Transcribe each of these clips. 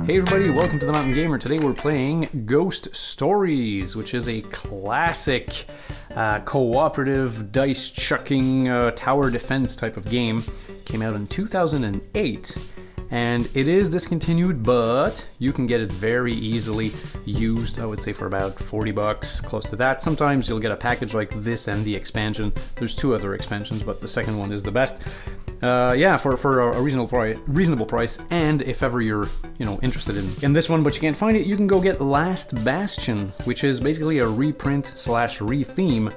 Hey everybody, welcome to The Mountain Gamer. Today we're playing Ghost Stories, which is a classic cooperative dice-chucking tower defense type of game. Came out in 2008, and it is discontinued, but you can get it very easily used, I would say for about 40 bucks, close to that. Sometimes you'll get a package like this and the expansion. There's two other expansions, but the second one is the best. Yeah, for a reasonable price, and if ever you're, interested in this one, but you can't find it, you can go get LAST Bastion, which is basically a reprint slash retheme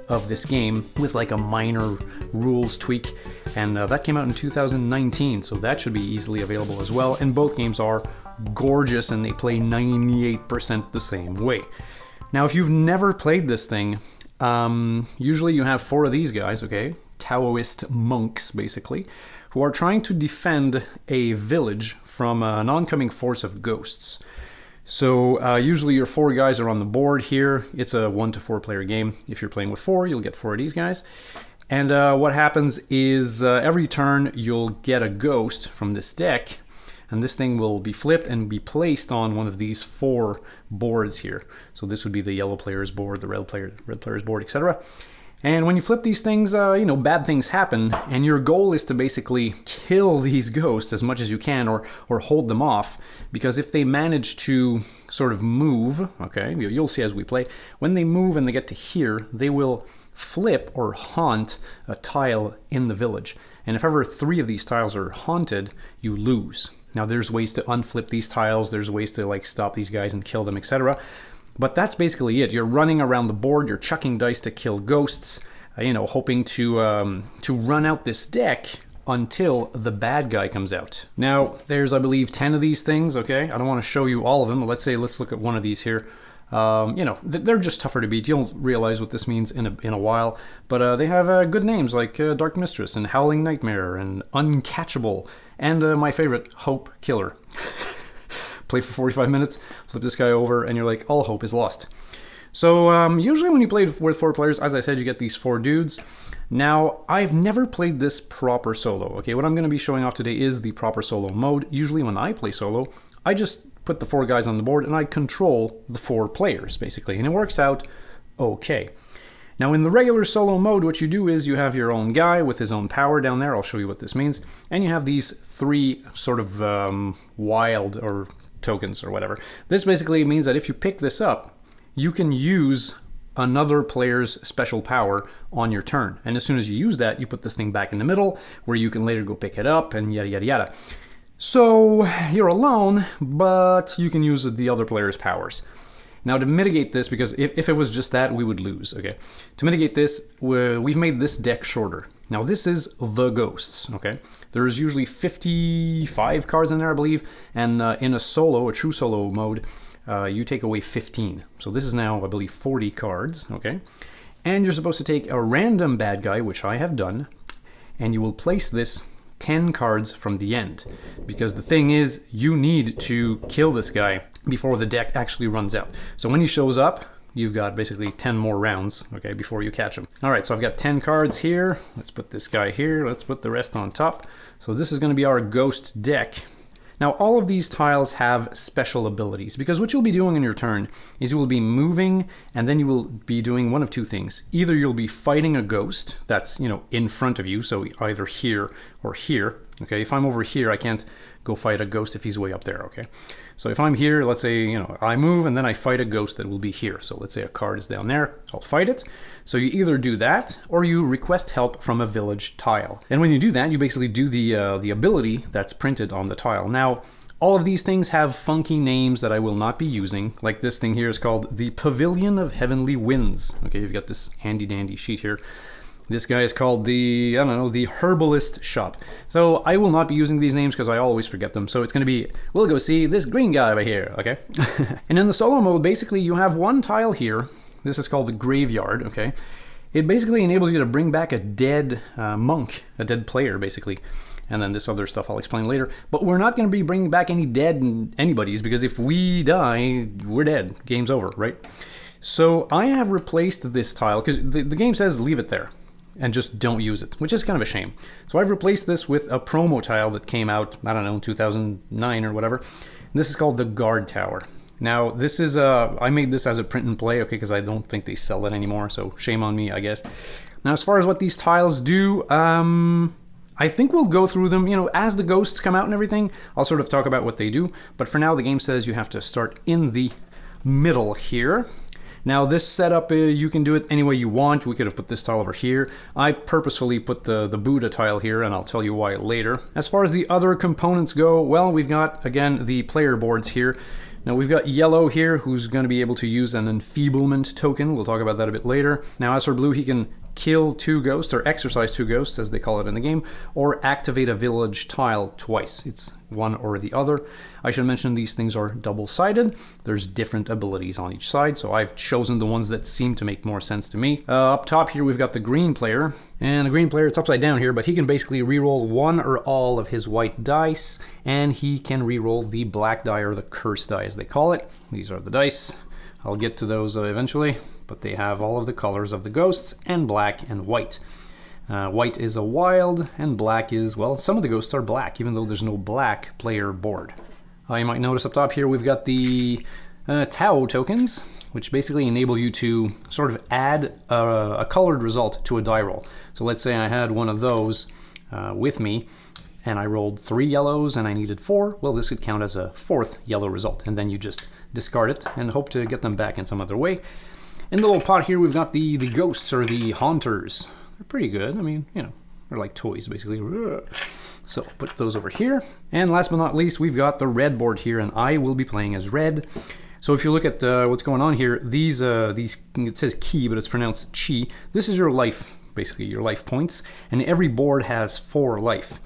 of this game with like a minor rules tweak, and that came out in 2019, so that should be easily available as well. And both games are gorgeous, and they play 98% the same way. Now, if you've never played this thing, usually you have four of these guys, okay? Taoist monks, basically, who are trying to defend a village from an oncoming force of ghosts. So usually your four guys are on the board here. It's a 1 to 4 player game. If you're playing with four, you'll get four of these guys. And what happens is every turn you'll get a ghost from this deck, and this thing will be flipped and be placed on one of these four boards here. So this would be the yellow player's board, the red player's board, etc. And when you flip these things, bad things happen, and your goal is to basically kill these ghosts as much as you can, or hold them off, because if they manage to sort of move, okay, you'll see as we play, when they move and they get to here, they will flip or haunt a tile in the village. And if ever 3 of these tiles are haunted, you lose. Now there's ways to unflip these tiles, there's ways to stop these guys and kill them, etc. But that's basically it. You're running around the board, you're chucking dice to kill ghosts, hoping to run out this deck until the bad guy comes out. Now, there's, I believe, 10 of these things, okay? I don't want to show you all of them, but let's look at one of these here. They're just tougher to beat. You'll realize what this means in a while. But they have good names like Dark Mistress and Howling Nightmare and Uncatchable and my favorite, Hope Killer. Play for 45 minutes, flip this guy over, and you're like, all hope is lost. So usually when you play with 4 players, as I said, you get these 4 dudes. Now, I've never played this proper solo. Okay, what I'm going to be showing off today is the proper solo mode. Usually when I play solo, I just put the 4 guys on the board and I control the 4 players, basically, and it works out okay. Now, in the regular solo mode, what you do is you have your own guy with his own power down there. I'll show you what this means. And you have these 3 sort of wild or tokens or whatever. This basically means that if you pick this up, you can use another player's special power on your turn. And as soon as you use that, you put this thing back in the middle where you can later go pick it up and yada yada yada. So you're alone, but you can use the other player's powers. Now, to mitigate this, because if it was just that, we would lose, okay? To mitigate this, we've made this deck shorter. Now, this is the ghosts, okay? There's usually 55 cards in there, I believe, and in a true solo mode, you take away 15. So this is now, I believe, 40 cards, okay? And you're supposed to take a random bad guy, which I have done, and you will place this 10 cards from the end, because the thing is, you need to kill this guy before the deck actually runs out. So when he shows up, you've got basically 10 more rounds, okay, before you catch him. All right, so I've got 10 cards here. Let's put this guy here. Let's put the rest on top. So this is going to be our ghost deck. Now, all of these tiles have special abilities, because what you'll be doing in your turn is you will be moving, and then you will be doing one of 2 things. Either you'll be fighting a ghost that's, in front of you, so either here or here. Okay, if I'm over here, I can't go fight a ghost if he's way up there, okay? So if I'm here, let's say, I move and then I fight a ghost that will be here. So let's say a card is down there, I'll fight it. So you either do that or you request help from a village tile. And when you do that, you basically do the ability that's printed on the tile. Now, all of these things have funky names that I will not be using. Like this thing here is called the Pavilion of Heavenly Winds. Okay, you've got this handy dandy sheet here. This guy is called the Herbalist Shop. So I will not be using these names because I always forget them. So it's going to be, we'll go see this green guy over here, okay? And in the solo mode, basically you have one tile here. This is called the Graveyard, okay? It basically enables you to bring back a dead monk, a dead player, basically. And then this other stuff I'll explain later. But we're not going to be bringing back any dead anybody's, because if we die, we're dead. Game's over, right? So I have replaced this tile, because the game says leave it there and just don't use it, which is kind of a shame. So I've replaced this with a promo tile that came out, I don't know, 2009 or whatever. This is called the guard tower. Now, this is I made this as a print and play, okay, because I don't think they sell it anymore, so shame on me, I guess. Now, as far as what these tiles do, I think we'll go through them, you know, as the ghosts come out and everything. I'll sort of talk about what they do, but for now, the game says you have to start in the middle here. Now, this setup, you can do it any way you want. We could have put this tile over here. I purposefully put the Buddha tile here, and I'll tell you why later. As far as the other components go, well, we've got, again, the player boards here. Now, we've got yellow here, who's going to be able to use an enfeeblement token. We'll talk about that a bit later. Now, as for blue, he can kill 2 ghosts, or exercise 2 ghosts, as they call it in the game, or activate a village tile twice. It's one or the other. I should mention these things are double-sided. There's different abilities on each side, so I've chosen the ones that seem to make more sense to me. Up top here, we've got the green player, and the green player, it's upside down here, but he can basically reroll one or all of his white dice, and he can reroll the black die, or the curse die, as they call it. These are the dice. I'll get to those eventually, but they have all of the colors of the ghosts, and black and white. White is a wild, and black is, well, some of the ghosts are black, even though there's no black player board. You might notice up top here we've got the Tau tokens, which basically enable you to sort of add a colored result to a die roll. So let's say I had one of those with me, and I rolled 3 yellows and I needed 4, well, this could count as a 4th yellow result, and then you just discard it and hope to get them back in some other way. In the little pot here, we've got the ghosts, or the haunters. They're pretty good. I mean, you know, they're like toys, basically. So put those over here. And last but not least, we've got the red board here, and I will be playing as red. So if you look at what's going on here, these, it says key, but it's pronounced chi. This is your life, basically, your life points. And every board has 4 life.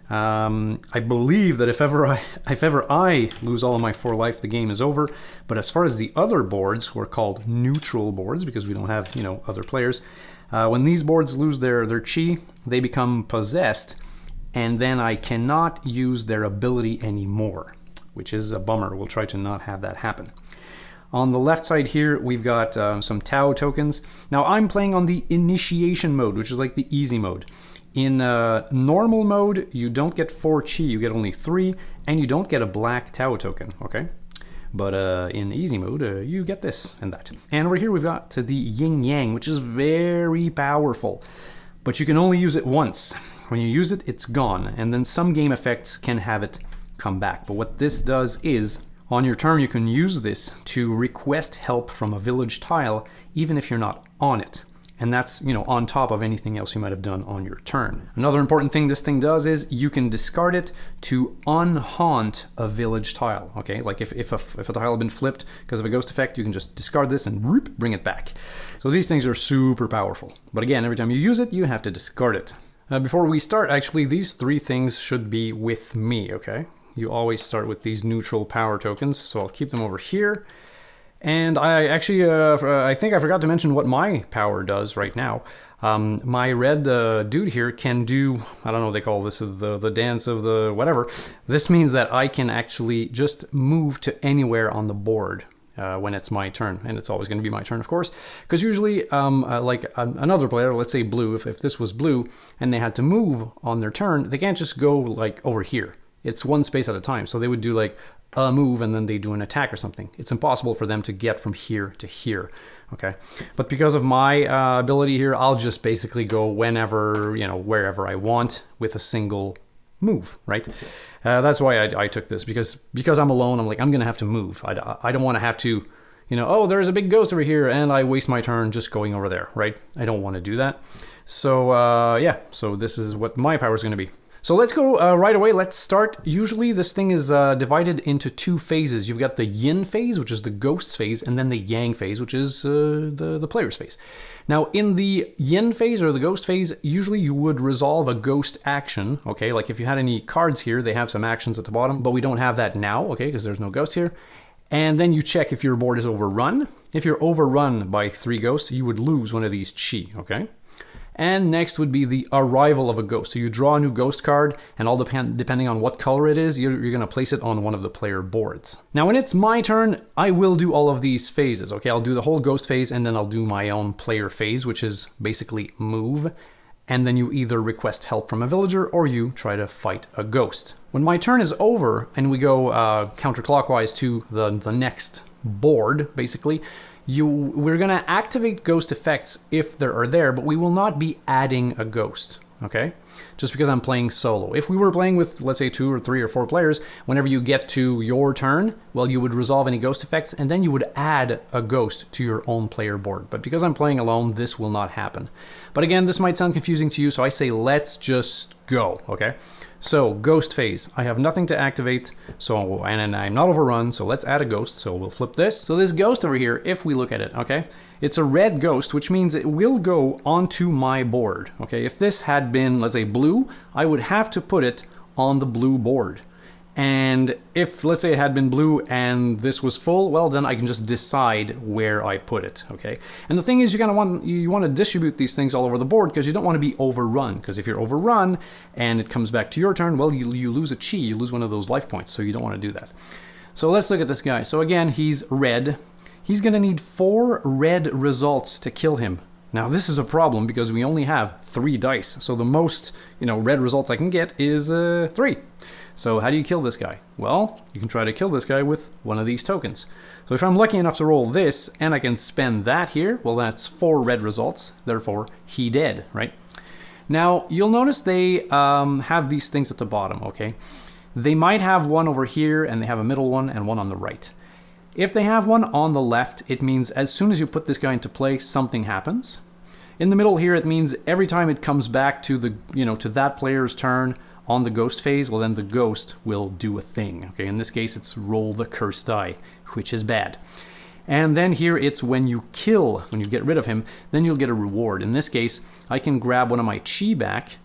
I believe that if ever I lose all of my 4 life, the game is over. But as far as the other boards, who are called neutral boards, because we don't have, you know, other players, when these boards lose their chi, they become possessed, and then I cannot use their ability anymore, which is a bummer. We'll try to not have that happen. On the left side here, we've got some Tau tokens. Now, I'm playing on the initiation mode, which is like the easy mode. In normal mode, you don't get 4 chi, you get only 3, and you don't get a black Tau token, okay? But in easy mode, you get this and that. And over here, we've got the yin yang, which is very powerful. But you can only use it once. When you use it, it's gone. And then some game effects can have it come back. But what this does is, on your turn, you can use this to request help from a village tile, even if you're not on it. And that's, you know, on top of anything else you might have done on your turn. Another important thing this thing does is you can discard it to unhaunt a village tile. Okay, like if a tile had been flipped because of a ghost effect, you can just discard this and whoop, bring it back. So these things are super powerful. But again, every time you use it, you have to discard it. Before we start, actually, these 3 things should be with me, okay? You always start with these neutral power tokens, so I'll keep them over here. And I actually, I think I forgot to mention what my power does right now. My red dude here can do, I don't know what they call this, the dance of the whatever. This means that I can actually just move to anywhere on the board when it's my turn. And it's always going to be my turn, of course. Because usually, like another player, let's say blue, if this was blue, and they had to move on their turn, they can't just go like over here. It's one space at a time. So they would do like a move and then they do an attack or something. It's impossible for them to get from here to here, okay? But because of my ability here, I'll just basically go whenever, you know, wherever I want with a single move, right? That's why I took this, because I'm alone, I'm like, I'm gonna have to move. I don't want to have to, you know, oh, there's a big ghost over here and I waste my turn just going over there, right? I don't want to do that. So yeah, so this is what my power is going to be. So let's go right away. Let's start. Usually this thing is divided into 2 phases. You've got the yin phase, which is the ghost's phase, and then the yang phase, which is the player's phase. Now, in the yin phase or the ghost phase, usually you would resolve a ghost action, okay? Like if you had any cards here, they have some actions at the bottom, but we don't have that now, okay, because there's no ghost here. And then you check if your board is overrun. If you're overrun by 3 ghosts, you would lose one of these chi, okay? And next would be the arrival of a ghost. So you draw a new ghost card, and all depending on what color it is, you're going to place it on one of the player boards. Now, when it's my turn, I will do all of these phases. Okay, I'll do the whole ghost phase, and then I'll do my own player phase, which is basically move. and then you either request help from a villager or you try to fight a ghost. When my turn is over and we go counterclockwise to the next board, basically, we're going to activate ghost effects if there are there, but we will not be adding a ghost, okay? Just because I'm playing solo. If we were playing with, let's say, 2 or 3 or 4 players, whenever you get to your turn, well, you would resolve any ghost effects, and then you would add a ghost to your own player board. But because I'm playing alone, this will not happen. But again, this might sound confusing to you, so I say let's just go, okay? So, ghost phase. I have nothing to activate, so, and I'm not overrun, so let's add a ghost. So we'll flip this. So this ghost over here, if we look at it, okay? It's a red ghost, which means it will go onto my board, okay? If this had been, let's say, blue, I would have to put it on the blue board. And if, let's say, it had been blue and this was full, well, then I can just decide where I put it, okay? And the thing is, you want to distribute these things all over the board because you don't want to be overrun. Because if you're overrun and it comes back to your turn, well, you lose a chi, you lose one of those life points, so you don't want to do that. So let's look at this guy. So again, he's red. He's going to need 4 red results to kill him. Now this is a problem because we only have 3 dice. So the most, red results I can get is 3. So how do you kill this guy? Well, you can try to kill this guy with one of these tokens. So if I'm lucky enough to roll this and I can spend that here, well, that's 4 red results. Therefore, he dead, right? Now you'll notice they have these things at the bottom, okay? They might have one over here and they have a middle one and one on the right. If they have one on the left, it means as soon as you put this guy into play, something happens. In the middle here, it means every time it comes back to the, to that player's turn on the ghost phase, well then the ghost will do a thing. Okay, in this case, it's roll the cursed die, which is bad. And then here it's when you get rid of him, then you'll get a reward. In this case, I can grab one of my chi back,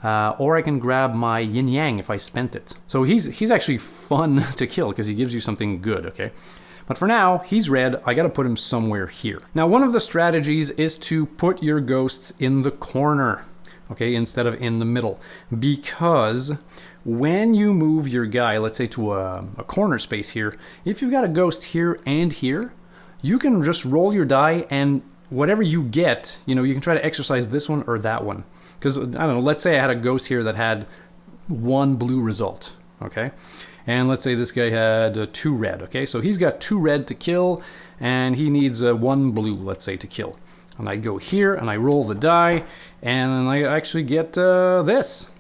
or I can grab my yin yang if I spent it. So he's actually fun to kill because he gives you something good, okay? But for now, he's red. I gotta put him somewhere here. Now, one of the strategies is to put your ghosts in the corner, okay, instead of in the middle. Because when you move your guy, let's say to a corner space here, if you've got a ghost here and here, you can just roll your die and whatever you get, you can try to exercise this one or that one. Because, I don't know, let's say I had a ghost here that had 1 blue result, okay? And let's say this guy had 2 red, okay? So he's got 2 red to kill, and he needs 1 blue, let's say, to kill. And I go here, and I roll the die, and I actually get this.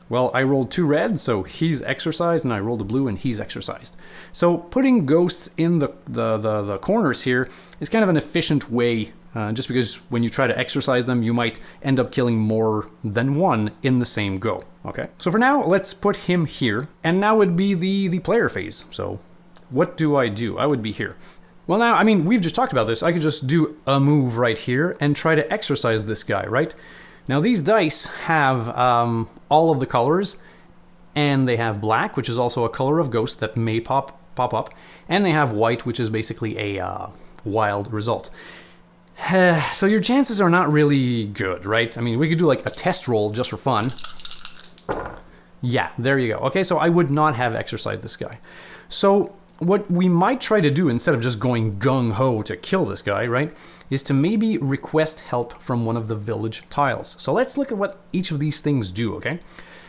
Well, I rolled 2 red, so he's exercised, and I rolled a blue, and he's exercised. So putting ghosts in the corners here is kind of an efficient way, just because when you try to exercise them, you might end up killing more than 1 in the same go. Okay, so for now, let's put him here, and now would be the player phase. So what do? I would be here. Well, now, I mean, we've just talked about this. I could just do a move right here and try to exercise this guy, right? Now, these dice have all of the colors, and they have black, which is also a color of ghost that may pop up, and they have white, which is basically a wild result. So your chances are not really good, right? I mean, we could do like a test roll just for fun. Yeah, there you go. Okay, so I would not have exercised this guy. So what we might try to do instead of just going gung-ho to kill this guy, right, is to maybe request help from one of the village tiles. So let's look at what each of these things do, okay?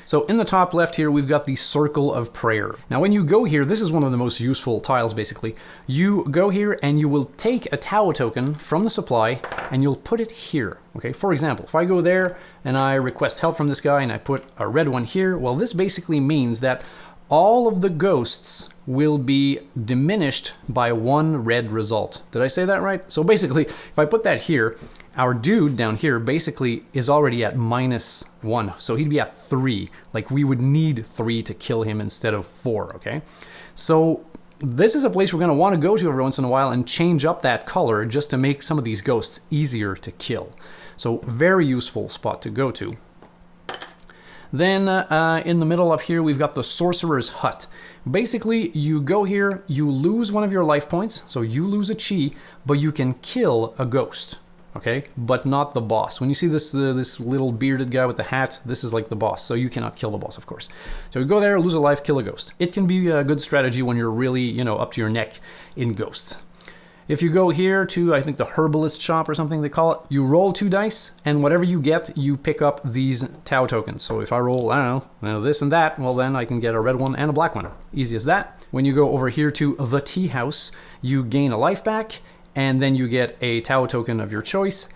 So in the top left here, we've got the Circle of Prayer. Now when you go here, this is one of the most useful tiles basically. You go here and you will take a Tao token from the supply and you'll put it here, okay? For example, if I go there and I request help from this guy and I put a red one here, well, this basically means that all of the ghosts will be diminished by 1 red result. Did I say that right? So basically, if I put that here, our dude down here basically is already at -1. So he'd be at 3. Like we would need 3 to kill him instead of 4, okay? So this is a place we're gonna wanna go to every once in a while and change up that color just to make some of these ghosts easier to kill. So very useful spot to go to. Then in the middle up here, we've got the Sorcerer's Hut. Basically, you go here, you lose one of your life points, so you lose a chi, but you can kill a ghost, okay? But not the boss. When you see this little bearded guy with the hat, this is like the boss, so you cannot kill the boss, of course. So you go there, lose a life, kill a ghost. It can be a good strategy when you're really, up to your neck in ghosts. If you go here to, I think, the herbalist shop or something they call it, you roll 2 dice, and whatever you get, you pick up these Tau tokens. So if I roll, I don't know, this and that, well then I can get a red one and a black one. Easy as that. When you go over here to the tea house, you gain a life back, and then you get a Tau token of your choice,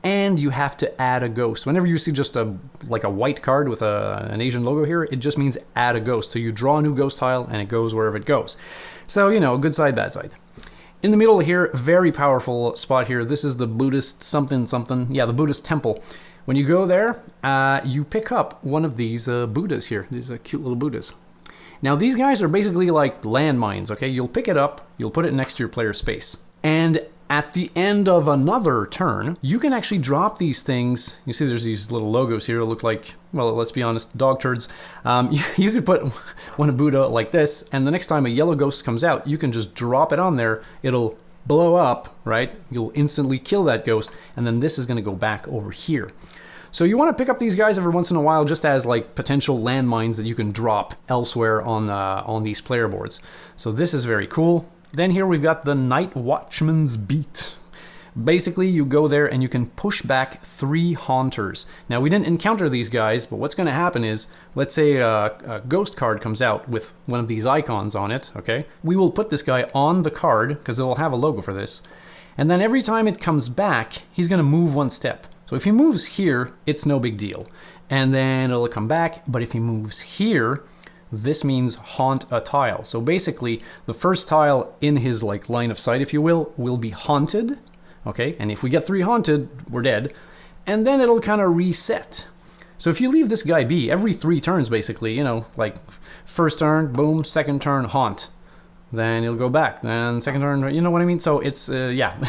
and you have to add a ghost. Whenever you see just like a white card with an Asian logo here, it just means add a ghost. So you draw a new ghost tile, and it goes wherever it goes. So, you know, good side, bad side. In the middle here, very powerful spot here. This is the Buddhist something something. Yeah, the Buddhist temple. When you go there, you pick up one of these Buddhas here. These cute little Buddhas. Now, these guys are basically like landmines, okay? You'll pick it up, you'll put it next to your player space. And at the end of another turn, you can actually drop these things. You see there's these little logos here that look like, well, let's be honest, dog turds. You could put one Buddha like this, and the next time a yellow ghost comes out, you can just drop it on there. It'll blow up, right? You'll instantly kill that ghost, and then this is going to go back over here. So you want to pick up these guys every once in a while just as like potential landmines that you can drop elsewhere on these player boards. So this is very cool. Then here we've got the Night Watchman's Beat. Basically, you go there and you can push back 3 Haunters. Now, we didn't encounter these guys, but what's going to happen is, let's say a ghost card comes out with one of these icons on it, okay? We will put this guy on the card, because it will have a logo for this. And then every time it comes back, he's going to move 1 step. So if he moves here, it's no big deal. And then it'll come back, but if he moves here, this means haunt a tile. So basically, the first tile in his like line of sight, if you will be haunted. Okay, and if we get 3 haunted, we're dead. And then it'll kind of reset. So if you leave this guy be, every 3 turns basically, you know, like first turn, boom, second turn, haunt. Then he'll go back, then second turn, you know what I mean? So it's, yeah.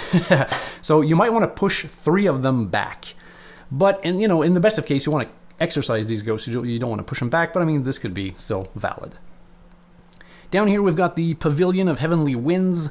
So you might want to push 3 of them back. But, you know, in the best of case, you want to exercise these ghosts. You don't want to push them back, but I mean, this could be still valid. Down here, we've got the Pavilion of Heavenly Winds.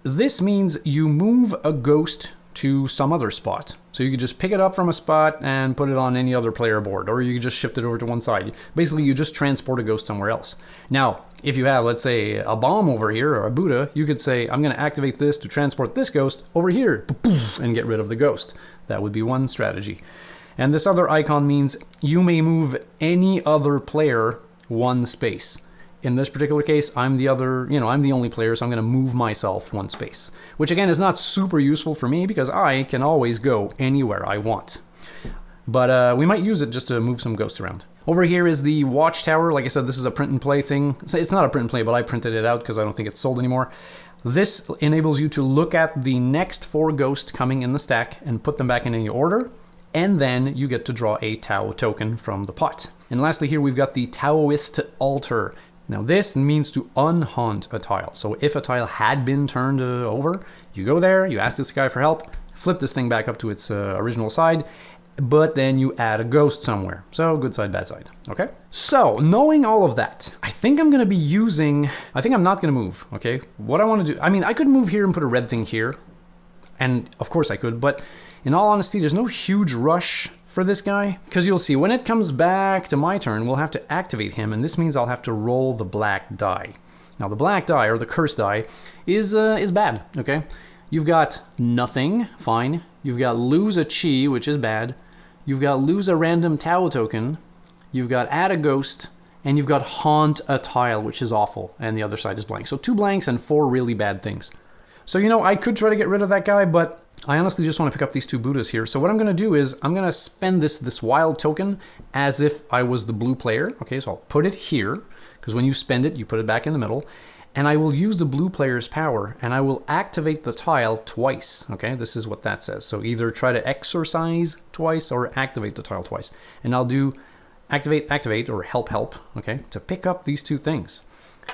This means you move a ghost to some other spot. So you could just pick it up from a spot and put it on any other player board, or you could just shift it over to one side. Basically, you just transport a ghost somewhere else. Now, if you have, let's say, a bomb over here or a Buddha, you could say, I'm going to activate this to transport this ghost over here and get rid of the ghost. That would be one strategy. And this other icon means you may move any other player 1 space. In this particular case, I'm the only player, so I'm going to move myself 1 space. Which again is not super useful for me because I can always go anywhere I want. But we might use it just to move some ghosts around. Over here is the Watchtower. Like I said, this is a print and play thing. It's not a print and play, but I printed it out because I don't think it's sold anymore. This enables you to look at the next 4 ghosts coming in the stack and put them back in any order. And then you get to draw a Tau token from the pot. And lastly here we've got the Taoist Altar. Now this means to unhaunt a tile. So if a tile had been turned over, you go there, you ask this guy for help, flip this thing back up to its original side, but then you add a ghost somewhere. So good side, bad side, okay? So knowing all of that, I think I'm not gonna move, okay? What I wanna do, I mean, I could move here and put a red thing here, and of course I could, but in all honesty, there's no huge rush for this guy, because you'll see when it comes back to my turn, we'll have to activate him, and this means I'll have to roll the black die. Now the black die, or the curse die, is bad, okay? You've got nothing, fine. You've got lose a chi, which is bad. You've got lose a random Tau token. You've got add a ghost, and you've got haunt a tile, which is awful, and the other side is blank. So 2 blanks and 4 really bad things. So, you know, I could try to get rid of that guy, but I honestly just want to pick up these 2 Buddhas here. So what I'm going to do is I'm going to spend this wild token as if I was the blue player. Okay, so I'll put it here, because when you spend it, you put it back in the middle. And I will use the blue player's power, and I will activate the tile twice. Okay, this is what that says. So either try to exorcise twice or activate the tile twice. And I'll do activate, or help, okay, to pick up these 2 things.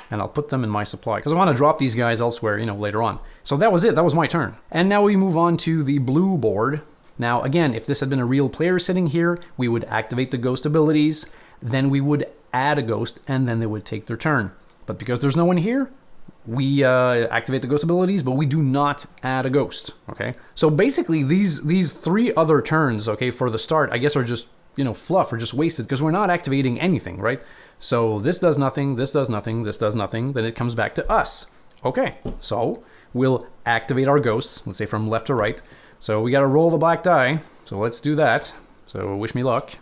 And I'll put them in my supply because I want to drop these guys elsewhere, you know, later on. So that was it. That was my turn. And now we move on to the blue board. Now, again, if this had been a real player sitting here, we would activate the ghost abilities, then we would add a ghost, and then they would take their turn. But because there's no one here, we activate the ghost abilities, but we do not add a ghost, okay? So basically, these 3 other turns, okay, for the start, I guess are just, you know, fluff or just wasted because we're not activating anything, right? So this does nothing, this does nothing, this does nothing, then it comes back to us. Okay, so will activate our ghosts, let's say from left to right. So we got to roll the black die. So let's do that. So wish me luck.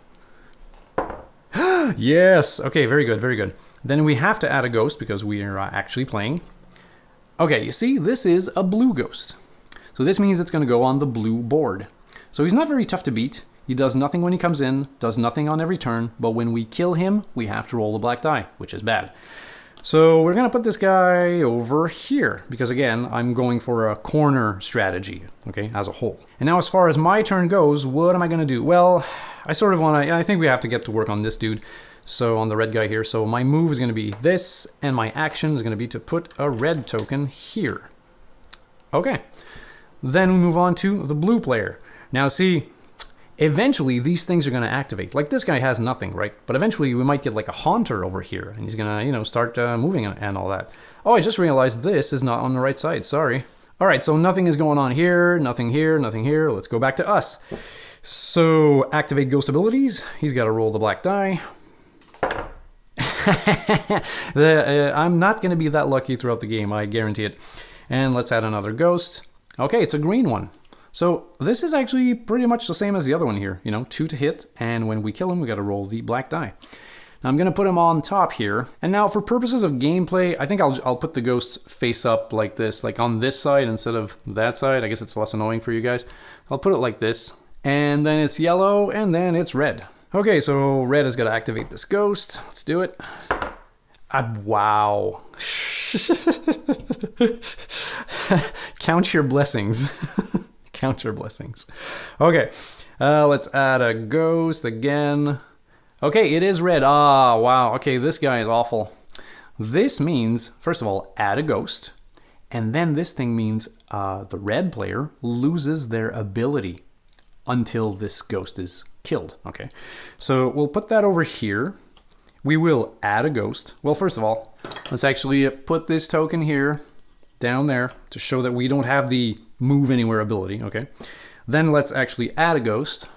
Yes! Okay, very good, very good. Then we have to add a ghost because we are actually playing. Okay, you see, this is a blue ghost. So this means it's going to go on the blue board. So he's not very tough to beat. He does nothing when he comes in, does nothing on every turn, but when we kill him, we have to roll the black die, which is bad. So we're going to put this guy over here, because again, I'm going for a corner strategy, okay, as a whole. And now as far as my turn goes, what am I going to do? Well, I sort of want to, I think we have to get to work on this dude. So on the red guy here, so my move is going to be this, and my action is going to be to put a red token here. Okay, then we move on to the blue player. Now see, eventually these things are going to activate. Like this guy has nothing, right? But eventually we might get like a haunter over here, and he's going to, you know, start moving and all that. Oh, I just realized this is not on the right side, sorry. All right, so nothing is going on here, nothing here, nothing here. Let's go back to us. So activate ghost abilities. He's got to roll the black die. I'm not going to be that lucky throughout the game, I guarantee it. And let's add another ghost. Okay, it's a green one. So this is actually pretty much the same as the other one here. You know, 2 to hit, and when we kill him, we got to roll the black die. Now I'm going to put him on top here. And now for purposes of gameplay, I think I'll put the ghosts face up like this, like on this side instead of that side. I guess it's less annoying for you guys. I'll put it like this. And then it's yellow, and then it's red. Okay, so red has got to activate this ghost. Let's do it. Wow. Count your blessings. Count your blessings. Okay, let's add a ghost again. Okay, it is red. Ah, wow. Okay, this guy is awful. This means, first of all, add a ghost. And then this thing means the red player loses their ability until this ghost is killed. Okay, so we'll put that over here. We will add a ghost. Well, first of all, let's actually put this token here, down there, to show that we don't have the move anywhere ability, okay? Then let's actually add a ghost.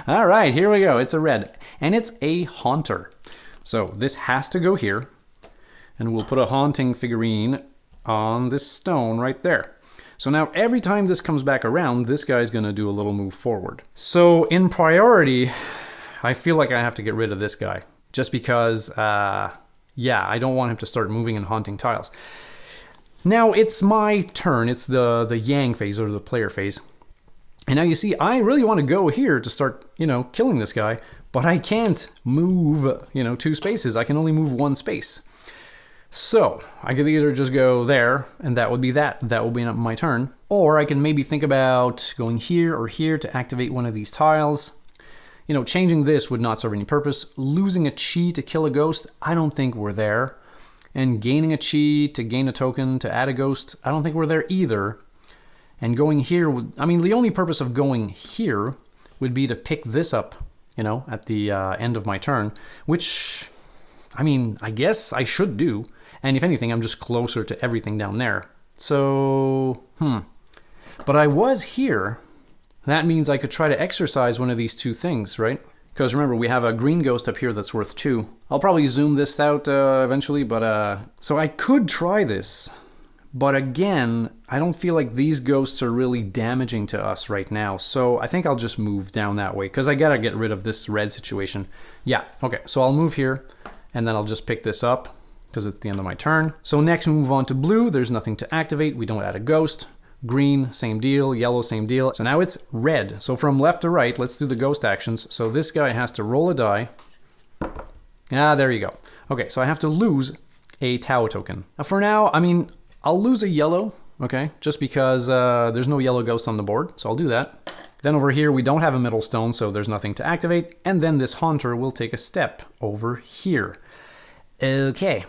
All right, here we go. It's a red, and it's a haunter. So this has to go here, and we'll put a haunting figurine on this stone right there. So now every time this comes back around, this guy's gonna do a little move forward. So in priority, I feel like I have to get rid of this guy, just because, yeah, I don't want him to start moving and haunting tiles. Now it's my turn. It's the yang phase, or the player phase. And now you see, I really want to go here to start, you know, killing this guy, but I can't move, you know, 2 spaces. I can only move 1 space. So I could either just go there, and that would be that. That will be my turn. Or I can maybe think about going here or here to activate one of these tiles. You know, changing this would not serve any purpose. Losing a chi to kill a ghost, I don't think we're there. And gaining a chi to gain a token to add a ghost, I don't think we're there either. And going here would, I mean, the only purpose of going here would be to pick this up, you know, at the end of my turn, which, I mean, I guess I should do. And if anything, I'm just closer to everything down there. So, But I was here. That means I could try to exercise one of these 2 things, right? Because remember, we have a green ghost up here that's worth 2. I'll probably zoom this out eventually, but so I could try this. But again, I don't feel like these ghosts are really damaging to us right now. So I think I'll just move down that way, because I gotta get rid of this red situation. Yeah, okay, so I'll move here, and then I'll just pick this up, because it's the end of my turn. So next we move on to blue. There's nothing to activate. We don't add a ghost. Green, same deal. Yellow, same deal. So now it's red. So from left to right, let's do the ghost actions. So this guy has to roll a die. Ah, there you go. Okay, so I have to lose a Tau token. Now for now, I mean, I'll lose a yellow, okay? Just because there's no yellow ghost on the board, so I'll do that. Then over here, we don't have a middle stone, so there's nothing to activate. And then this haunter will take a step over here. Okay.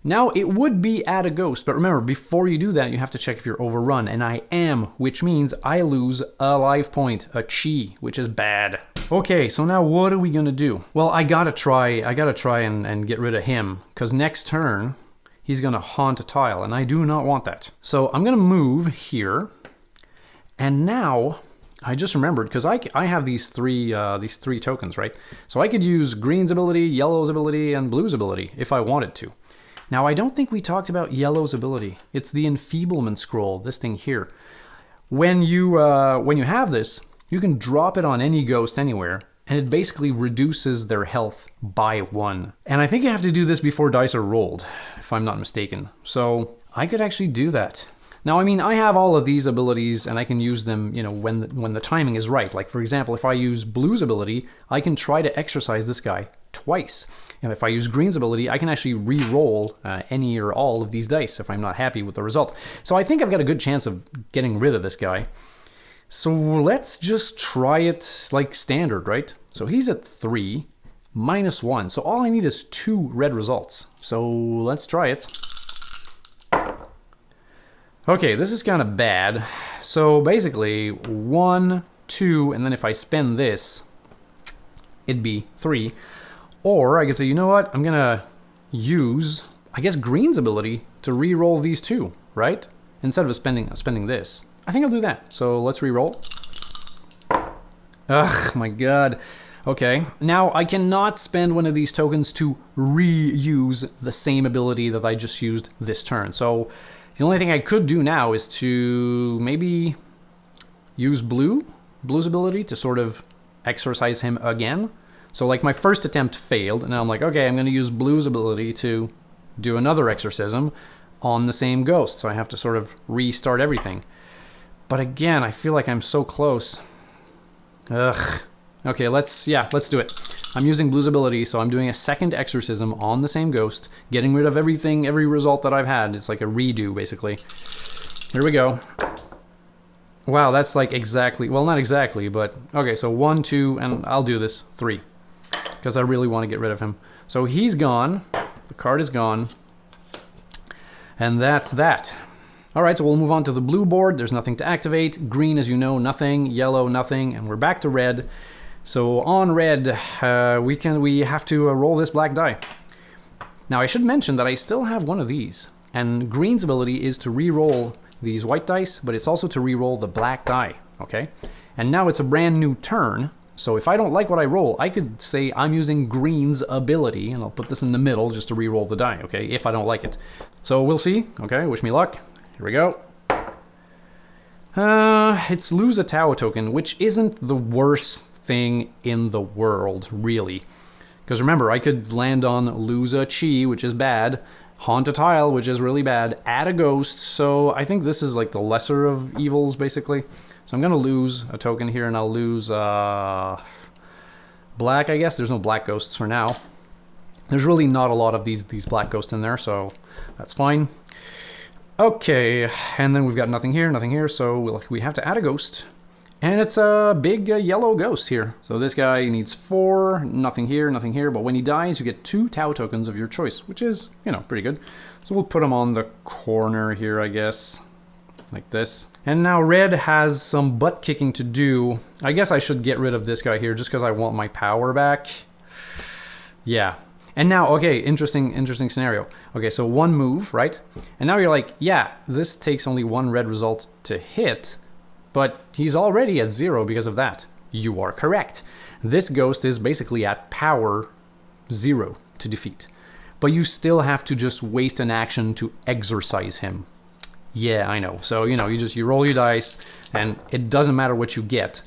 Now, it would be add a ghost, but remember, before you do that, you have to check if you're overrun, and I am, which means I lose a life point, a chi, which is bad. Okay, so now what are we gonna do? Well, I gotta try and get rid of him, because next turn, he's gonna haunt a tile, and I do not want that. So I'm gonna move here, and now, I just remembered, because I have these three tokens, right? So I could use green's ability, yellow's ability, and blue's ability, if I wanted to. Now, I don't think we talked about yellow's ability. It's the enfeeblement scroll, this thing here. When you have this, you can drop it on any ghost anywhere, and it basically reduces their health by 1. And I think you have to do this before dice are rolled, if I'm not mistaken. So I could actually do that. Now, I mean, I have all of these abilities, and I can use them, you know, when the timing is right. Like, for example, if I use Blue's ability, I can try to exercise this guy twice. And if I use Green's ability, I can actually re-roll any or all of these dice if I'm not happy with the result. So I think I've got a good chance of getting rid of this guy. So let's just try it like standard, right? So he's at 3, -1. So all I need is 2 red results. So let's try it. Okay, this is kind of bad. So basically 1, 2, and then if I spend this, it'd be 3. Or I could say, you know what? I'm gonna use, I guess, Green's ability to re-roll these 2, right? Instead of spending this. I think I'll do that. So let's re-roll. Ugh, my god. Okay, now I cannot spend one of these tokens to reuse the same ability that I just used this turn. So the only thing I could do now is to maybe use Blue's ability to sort of exorcise him again. So like my first attempt failed, and now I'm like, okay, I'm going to use Blue's ability to do another exorcism on the same ghost. So I have to sort of restart everything. But again, I feel like I'm so close. Ugh. Okay, let's do it. I'm using Blue's ability, so I'm doing a second exorcism on the same ghost, getting rid of everything, every result that I've had. It's like a redo, basically. Here we go. Wow, that's like exactly, well, not exactly, but okay, so 1, 2, and I'll do this, 3. Because I really want to get rid of him. So he's gone. The card is gone. And that's that. All right, so we'll move on to the blue board. There's nothing to activate. Green, as you know, nothing. Yellow, nothing. And we're back to red. So on red, we have to roll this black die. Now I should mention that I still have one of these, and Green's ability is to re-roll these white dice, but it's also to re-roll the black die. Okay, and now it's a brand new turn. So if I don't like what I roll, I could say I'm using Green's ability, and I'll put this in the middle just to re-roll the die. Okay, if I don't like it. So we'll see. Okay, wish me luck. Here we go. It's lose a Tau token, which isn't the worst thing in the world, really. Because remember, I could land on lose a Chi, which is bad, haunt a tile, which is really bad, add a ghost, so I think this is like the lesser of evils, basically. So I'm going to lose a token here, and I'll lose black, I guess. There's no black ghosts for now. There's really not a lot of these black ghosts in there, so that's fine. Okay, and then we've got nothing here, so we have to add a ghost. And it's a big yellow ghost here. So this guy needs 4, nothing here, but when he dies, you get 2 Tau tokens of your choice, which is, you know, pretty good. So we'll put him on the corner here, I guess, like this. And now red has some butt kicking to do. I guess I should get rid of this guy here just because I want my power back. Yeah. And now, okay, interesting scenario. Okay, so 1 move, right? And now you're like, yeah, this takes only 1 red result to hit, but he's already at 0 because of that. You are correct. This ghost is basically at power 0 to defeat. But you still have to just waste an action to exorcise him. Yeah, I know. So, you know, you roll your dice, and it doesn't matter what you get.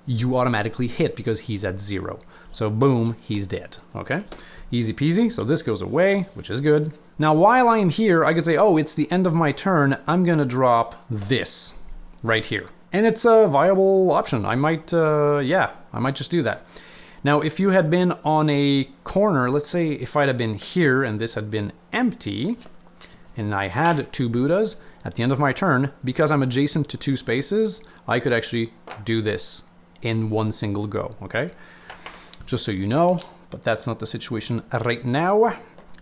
You automatically hit because he's at 0. So boom, he's dead, okay? Easy peasy, so this goes away, which is good. Now, while I am here, I could say, oh, it's the end of my turn. I'm gonna drop this right here. And it's a viable option. I might just do that. Now, if you had been on a corner, let's say if I'd have been here and this had been empty, and I had 2 Buddhas, at the end of my turn, because I'm adjacent to 2 spaces, I could actually do this in one single go, okay? Just so you know, but that's not the situation right now.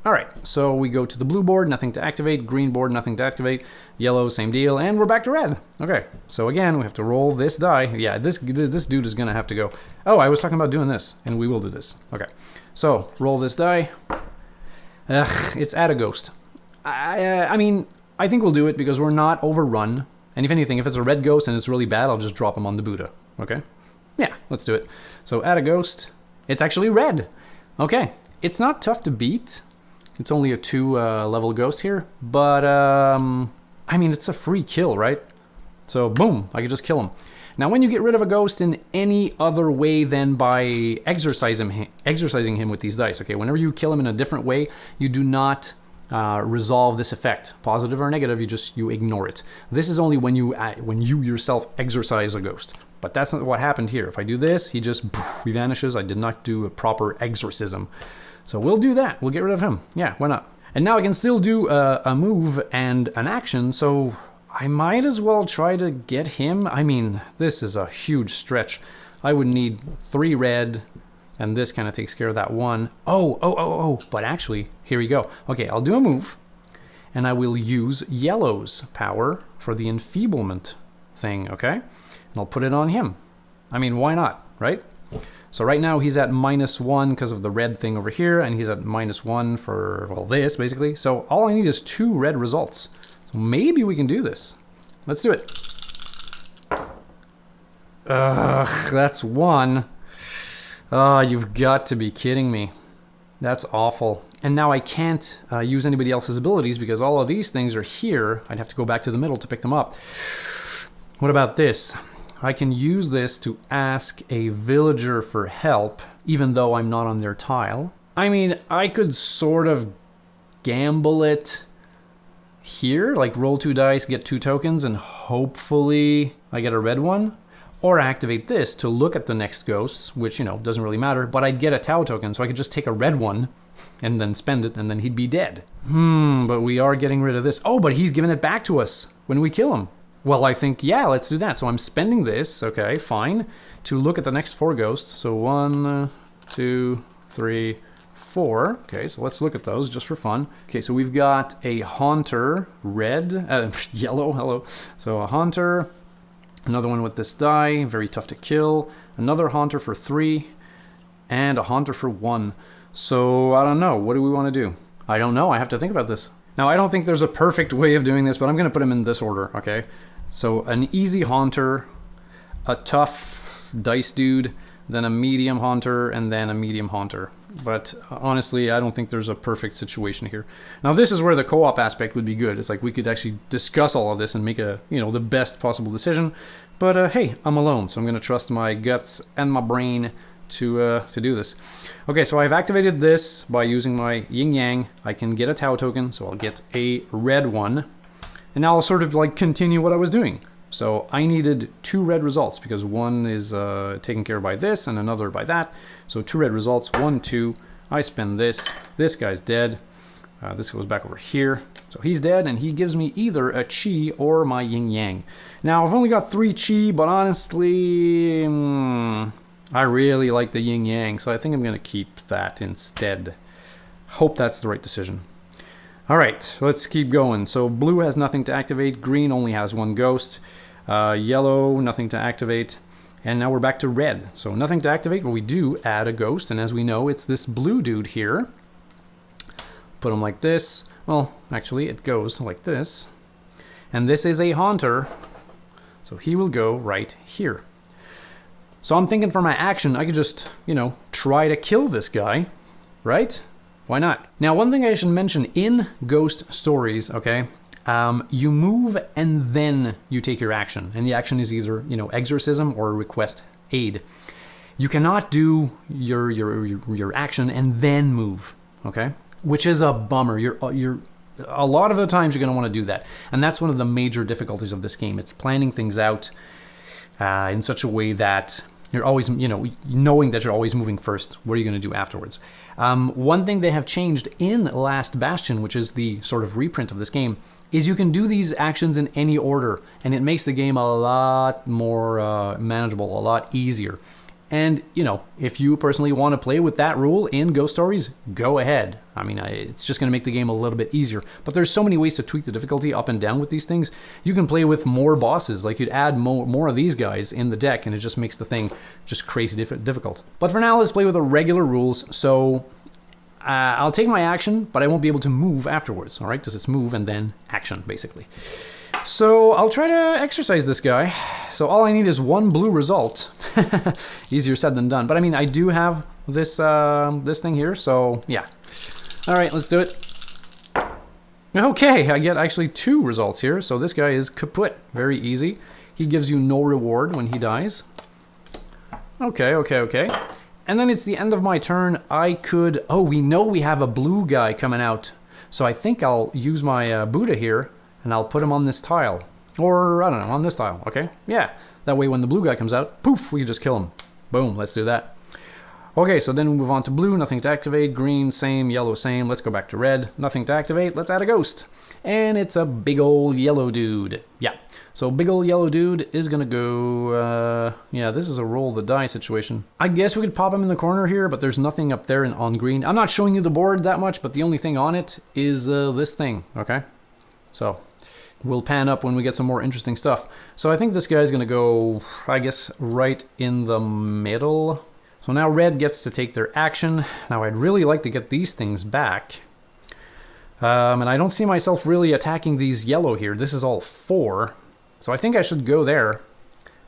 All right, so we go to the blue board, nothing to activate. Green board, nothing to activate. Yellow, same deal, and we're back to red. Okay, so again, we have to roll this die. Yeah, this dude is gonna have to go. Oh, I was talking about doing this, and we will do this. Okay, so roll this die. Ugh, it's add a ghost. I mean, I think we'll do it because we're not overrun. And if anything, if it's a red ghost and it's really bad, I'll just drop him on the Buddha. Okay? Yeah, let's do it. So add a ghost. It's actually red. Okay, it's not tough to beat. It's only a 2 level ghost here, but I mean, it's a free kill, right? So boom, I could just kill him. Now when you get rid of a ghost in any other way than by exercising him with these dice, okay, whenever you kill him in a different way, you do not resolve this effect. Positive or negative, you ignore it. This is only when you yourself exorcise a ghost. But that's not what happened here. If I do this, he vanishes. I did not do a proper exorcism. So we'll do that. We'll get rid of him. Yeah, why not? And now I can still do a move and an action, so I might as well try to get him. I mean, this is a huge stretch. I would need 3 red, and this kind of takes care of that 1. Oh, but actually, here we go. Okay, I'll do a move, and I will use yellow's power for the enfeeblement thing, okay? And I'll put it on him. I mean, why not, right? So right now he's at -1 because of the red thing over here, and he's at -1 for, well, this, basically. So all I need is 2 red results. So maybe we can do this. Let's do it. Ugh, that's 1. Oh, you've got to be kidding me. That's awful. And now I can't use anybody else's abilities because all of these things are here. I'd have to go back to the middle to pick them up. What about this? I can use this to ask a villager for help, even though I'm not on their tile. I mean, I could sort of gamble it here, like roll 2 dice, get 2 tokens, and hopefully I get a red one. Or activate this to look at the next ghosts, which, you know, doesn't really matter, but I'd get a Tau token, so I could just take a red one and then spend it, and then he'd be dead. But we are getting rid of this. Oh, but he's giving it back to us when we kill him. Well, I think, yeah, let's do that. So I'm spending this, okay, fine, to look at the next 4 ghosts. So 1, 2, 3, 4. Okay, so let's look at those just for fun. Okay, so we've got a Haunter, red, yellow, hello. So a Haunter, another one with this die, very tough to kill. Another Haunter for 3, and a Haunter for 1. So, I don't know, what do we want to do? I don't know, I have to think about this. Now, I don't think there's a perfect way of doing this, but I'm going to put them in this order, okay? So, an easy Haunter, a tough dice dude, then a medium Haunter, and then a medium Haunter. But honestly, I don't think there's a perfect situation here. Now, this is where the co-op aspect would be good. It's like we could actually discuss all of this and make a, you know, the best possible decision. But hey, I'm alone, so I'm going to trust my guts and my brain to do this. Okay, so I've activated this by using my Yin Yang. I can get a Tau token, so I'll get a red one. And now I'll sort of like continue what I was doing. So I needed 2 red results because one is taken care of by this and another by that. So 2 red results, 1, 2. I spend this. This guy's dead. This goes back over here. So he's dead, and he gives me either a Chi or my Yin Yang. Now, I've only got 3 Chi, but honestly, I really like the Yin Yang, so I think I'm going to keep that instead. Hope that's the right decision. Alright, let's keep going. So blue has nothing to activate, green only has 1 ghost, yellow, nothing to activate, and now we're back to red. So nothing to activate, but we do add a ghost, and as we know, it's this blue dude here. Put him like this. Well, actually, it goes like this. And this is a Haunter, so he will go right here. So I'm thinking for my action, I could just, you know, try to kill this guy, right? Why not? Now, one thing I should mention in Ghost Stories, okay, you move and then you take your action. And the action is either, you know, exorcism or request aid. You cannot do your action and then move, okay? Which is a bummer. You're a lot of the times you're going to want to do that. And that's one of the major difficulties of this game. It's planning things out in such a way that you're always, you know, knowing that you're always moving first. What are you going to do afterwards? One thing they have changed in Last Bastion, which is the sort of reprint of this game, is you can do these actions in any order, and it makes the game a lot more manageable, a lot easier. And, you know, if you personally want to play with that rule in Ghost Stories, go ahead. I mean, it's just going to make the game a little bit easier. But there's so many ways to tweak the difficulty up and down with these things. You can play with more bosses. Like, you'd add more of these guys in the deck, and it just makes the thing just crazy difficult. But for now, let's play with the regular rules. So I'll take my action, but I won't be able to move afterwards, all right? Because it's move and then action, basically. So I'll try to exercise this guy. So all I need is 1 blue result. Easier said than done. But I mean, I do have this this thing here, so yeah. All right, let's do it. Okay, I get actually 2 results here. So this guy is kaput. Very easy. He gives you no reward when he dies. Okay, okay, okay. And then it's the end of my turn. I could... Oh, we know we have a blue guy coming out. So I think I'll use my Buddha here, and I'll put him on this tile. Or, I don't know, on this tile, okay? Yeah, that way when the blue guy comes out, poof, we can just kill him. Boom, let's do that. Okay, so then we move on to blue, nothing to activate. Green, same. Yellow, same. Let's go back to red. Nothing to activate. Let's add a ghost. And it's a big old yellow dude. Yeah, so big old yellow dude is gonna go... yeah, this is a roll the die situation. I guess we could pop him in the corner here, but there's nothing up there on green. I'm not showing you the board that much, but the only thing on it is this thing, okay? So... we'll pan up when we get some more interesting stuff. So I think this guy's going to go, I guess, right in the middle. So now red gets to take their action. Now I'd really like to get these things back. And I don't see myself really attacking these yellow here. This is all 4. So I think I should go there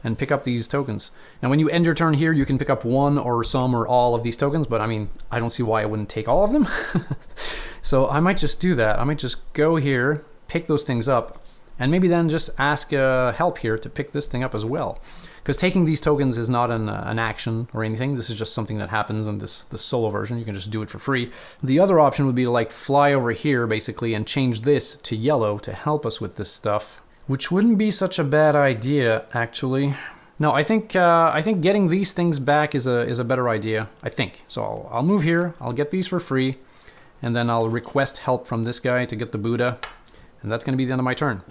and pick up these tokens. Now when you end your turn here, you can pick up 1 or some or all of these tokens. But I mean, I don't see why I wouldn't take all of them. So I might just do that. I might just go here, pick those things up, and maybe then just ask help here to pick this thing up as well. Because taking these tokens is not an action or anything. This is just something that happens in this solo version. You can just do it for free. The other option would be to like fly over here basically and change this to yellow to help us with this stuff. Which wouldn't be such a bad idea, actually. No, I think getting these things back is a better idea. I think. So I'll move here. I'll get these for free. And then I'll request help from this guy to get the Buddha. And that's going to be the end of my turn.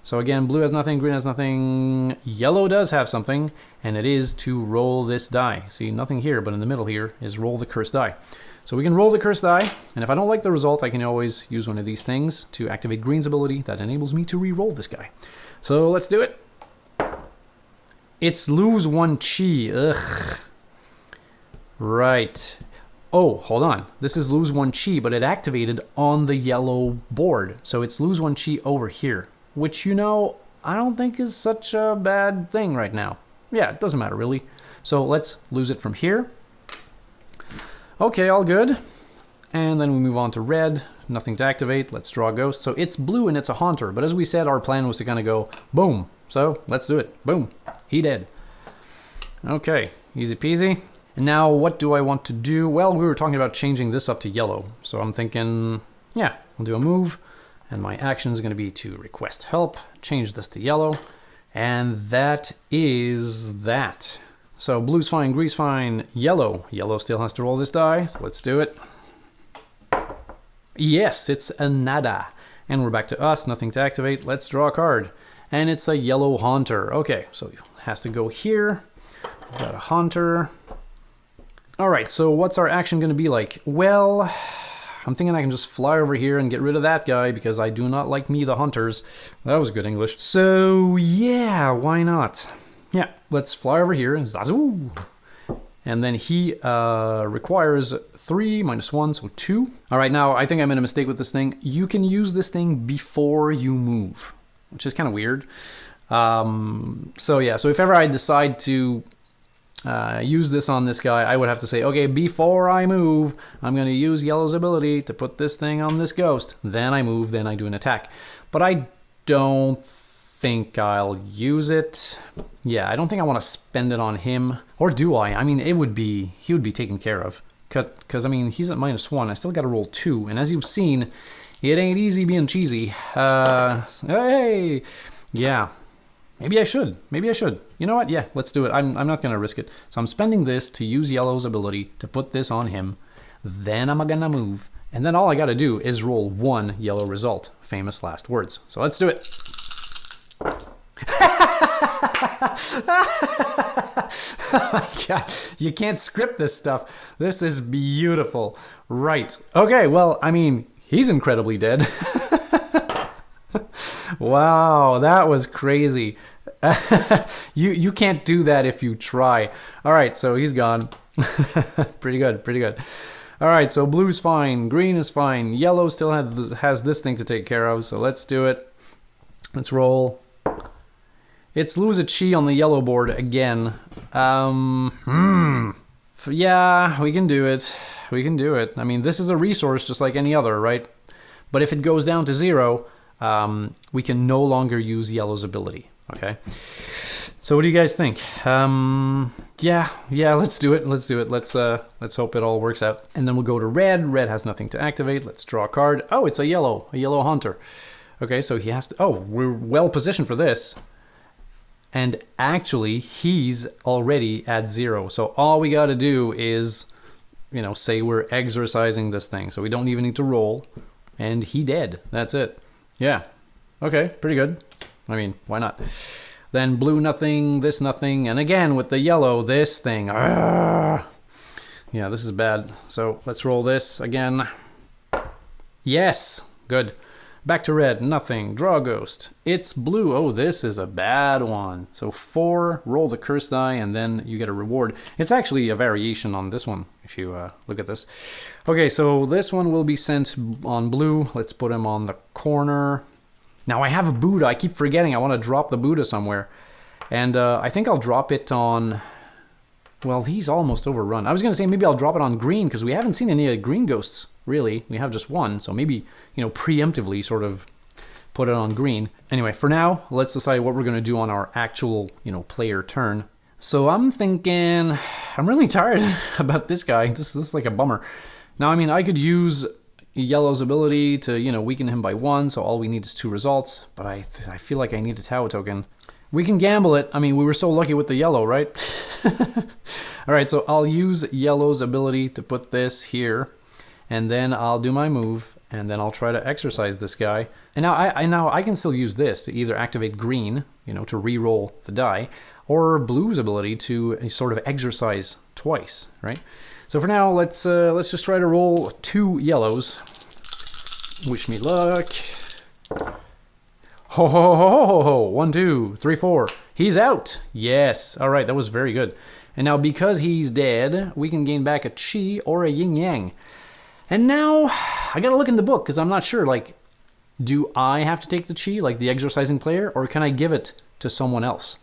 So again, blue has nothing, green has nothing, yellow does have something, and it is to roll this die. See, nothing here, but in the middle here is roll the cursed die. So we can roll the cursed die, and if I don't like the result, I can always use one of these things to activate green's ability that enables me to re-roll this guy. So let's do it. It's lose 1 chi, ugh. Right. Oh, hold on. This is lose 1 chi, but it activated on the yellow board. So it's lose 1 chi over here. Which, you know, I don't think is such a bad thing right now. Yeah, it doesn't matter really. So let's lose it from here. Okay, all good. And then we move on to red. Nothing to activate. Let's draw a ghost. So it's blue and it's a haunter. But as we said, our plan was to kind of go boom. So let's do it. Boom. He dead. Okay, easy peasy. And now what do I want to do? Well, we were talking about changing this up to yellow. So I'm thinking, yeah, we'll do a move. And my action is going to be to request help, change this to yellow, and that is that. So blue's fine, green's fine, yellow. Yellow still has to roll this die, so let's do it. Yes, it's a nada. And we're back to us, nothing to activate. Let's draw a card. And it's a yellow haunter. Okay, so it has to go here. We've got a haunter. All right, so what's our action going to be like? Well... I'm thinking I can just fly over here and get rid of that guy because I do not like me, the hunters. That was good English. So, yeah, why not? Yeah, let's fly over here. Zazu! And then he requires 3 minus 1, so 2. All right, now I think I made a mistake with this thing. You can use this thing before you move, which is kind of weird. So, yeah, so if ever I decide to... use this on this guy, I would have to say, okay, before I move, I'm going to use yellow's ability to put this thing on this ghost. Then I move, then I do an attack. But I don't think I'll use it. Yeah, I don't think I want to spend it on him. Or do I? I mean, he would be taken care of. Because, I mean, he's at minus 1. I still got to roll 2. And as you've seen, it ain't easy being cheesy. Hey! Yeah. Maybe I should. Maybe I should. You know what? Yeah, let's do it. I'm not going to risk it. So I'm spending this to use yellow's ability to put this on him. Then I'm going to move. And then all I got to do is roll 1 yellow result. Famous last words. So let's do it. Oh my God. You can't script this stuff. This is beautiful. Right. Okay, well, I mean, he's incredibly dead. Wow, that was crazy. You can't do that if you try. All right, so he's gone. Pretty good, pretty good. All right, so blue's fine, green is fine, yellow still has this thing to take care of, so let's do it. Let's roll. It's lose a chi on the yellow board again. Yeah, we can do it. We can do it. I mean, this is a resource just like any other, right? But if it goes down to 0, we can no longer use yellow's ability. Okay. So what do you guys think? Yeah, let's do it. Let's hope it all works out. And then we'll go to red. Red has nothing to activate. Let's draw a card. Oh, it's a yellow hunter. Okay, so he has to. Oh, we're well positioned for this. And actually, he's already at 0. So all we got to do is, say we're exorcising this thing. So we don't even need to roll. And he dead. That's it. Yeah. Okay, pretty good. I mean, why not? Then blue nothing, this nothing, and again with the yellow, this thing. Yeah, this is bad. So let's roll this again. Yes, good. Back to red, nothing, draw a ghost. It's blue, oh, this is a bad one. So 4, roll the curse die, and then you get a reward. It's actually a variation on this one, if you look at this. Okay, so this one will be sent on blue. Let's put him on the corner. Now I have a Buddha. I keep forgetting I want to drop the Buddha somewhere. And I think I'll drop it on... Well, he's almost overrun. I was going to say maybe I'll drop it on green because we haven't seen any green ghosts, really. We have just one. So maybe, preemptively sort of put it on green. Anyway, for now, let's decide what we're going to do on our actual, player turn. So I'm thinking... I'm really tired about this guy. This is like a bummer. Now, I mean, I could use... yellow's ability to, weaken him by 1, so all we need is 2 results, but I feel like I need a Tau token. We can gamble it. I mean, we were so lucky with the yellow, right? Alright, so I'll use yellow's ability to put this here, and then I'll do my move, and then I'll try to exercise this guy. And now I can still use this to either activate green, to re-roll the die, or blue's ability to sort of exercise twice, right? So for now, let's just try to roll 2 yellows. Wish me luck. Ho ho ho ho ho ho! 1, 2, 3, 4. He's out. Yes. All right, that was very good. And now because he's dead, we can gain back a chi or a yin yang. And now I gotta look in the book because I'm not sure. Like, do I have to take the chi, like the exercising player, or can I give it to someone else?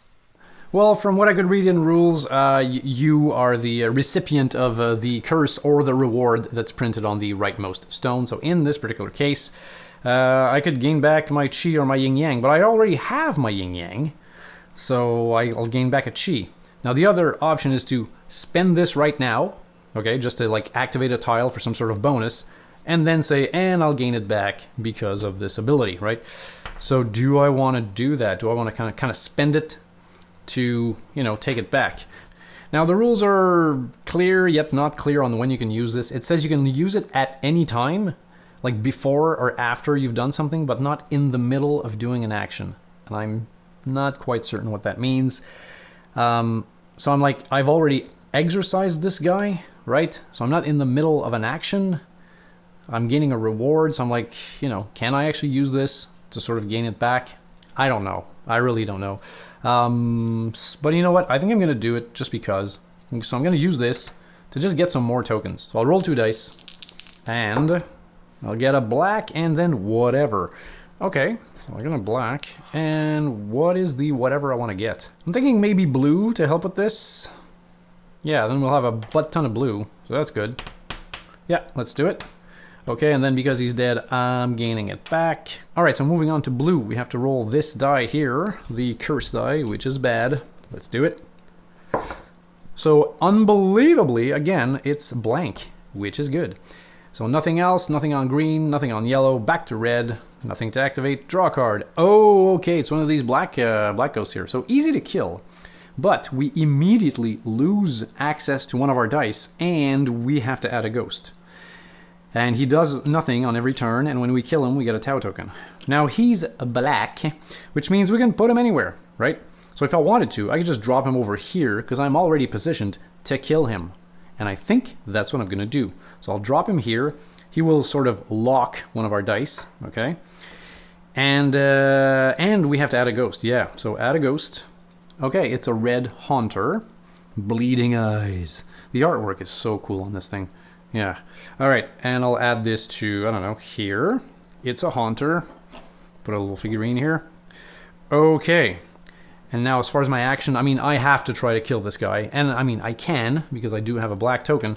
Well, from what I could read in rules, you are the recipient of the curse or the reward that's printed on the rightmost stone. So in this particular case, I could gain back my chi or my yin yang, but I already have my yin yang, so I'll gain back a chi. Now the other option is to spend this right now, okay, just to like activate a tile for some sort of bonus, and then say, and I'll gain it back because of this ability, right? So do I want to do that? Do I want to kind of spend it to, take it back? Now the rules are clear yet not clear on when you can use this. It says you can use it at any time, like before or after you've done something, but not in the middle of doing an action. And I'm not quite certain what that means. So I'm like, I've already exercised this guy, right? So I'm not in the middle of an action. I'm gaining a reward, so I'm like, can I actually use this to sort of gain it back? I don't know. I really don't know. But you know what? I think I'm going to do it just because. So I'm going to use this to just get some more tokens. So I'll roll 2 dice, and I'll get a black and then whatever. Okay, so I'm going to black, and what is the whatever I want to get? I'm thinking maybe blue to help with this. Yeah, then we'll have a butt ton of blue, so that's good. Yeah, let's do it. Okay, and then because he's dead, I'm gaining it back. Alright, so moving on to blue, we have to roll this die here, the curse die, which is bad. Let's do it. So, unbelievably, again, it's blank, which is good. So nothing else, nothing on green, nothing on yellow, back to red, nothing to activate, draw a card. Oh, okay, it's one of these black ghosts here. So easy to kill, but we immediately lose access to one of our dice, and we have to add a ghost. And he does nothing on every turn, and when we kill him, we get a Tau token. Now he's black, which means we can put him anywhere, right? So if I wanted to, I could just drop him over here, because I'm already positioned to kill him. And I think that's what I'm going to do. So I'll drop him here. He will sort of lock one of our dice, okay? And we have to add a ghost, yeah. So add a ghost. Okay, it's a red haunter. Bleeding eyes. The artwork is so cool on this thing. Yeah. All right, and I'll add this to, I don't know, here. It's a haunter. Put a little figurine here. Okay. And now as far as my action, I mean, I have to try to kill this guy. And I mean, I can, because I do have a black token,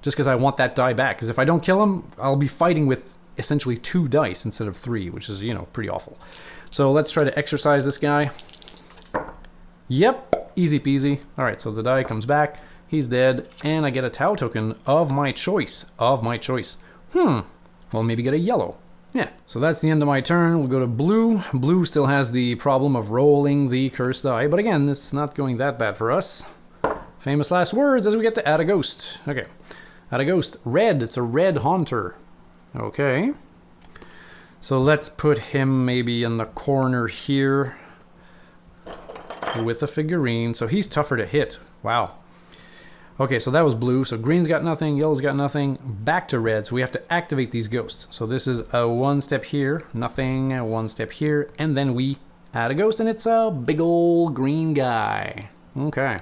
just because I want that die back. Because if I don't kill him, I'll be fighting with essentially 2 dice instead of 3, which is, you know, pretty awful. So let's try to exercise this guy. Yep, easy peasy. All right, so the die comes back. He's dead, and I get a Tau token of my choice. Well, maybe get a yellow. Yeah, so that's the end of my turn. We'll go to blue. Blue still has the problem of rolling the cursed die, but again, it's not going that bad for us. Famous last words as we get to add a ghost. Okay, add a ghost. Red, it's a red haunter. Okay. So let's put him maybe in the corner here with a figurine. So he's tougher to hit. Wow. Okay, so that was blue. So green's got nothing, yellow's got nothing. Back to red, so we have to activate these ghosts. So this is a 1 step here, nothing, 1 step here, and then we add a ghost, and it's a big old green guy. Okay.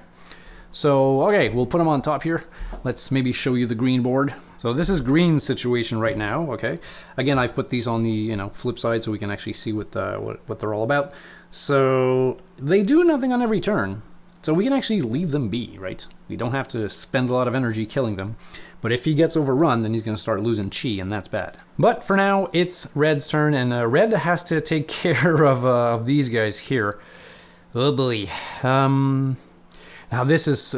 So, okay, we'll put him on top here. Let's maybe show you the green board. So this is green's situation right now, okay? Again, I've put these on the, you know, flip side so we can actually see what they're all about. So they do nothing on every turn. So we can actually leave them be, right? We don't have to spend a lot of energy killing them. But if he gets overrun, then he's going to start losing chi, and that's bad. But for now, it's Red's turn, and Red has to take care of these guys here. Oh boy. Now this is...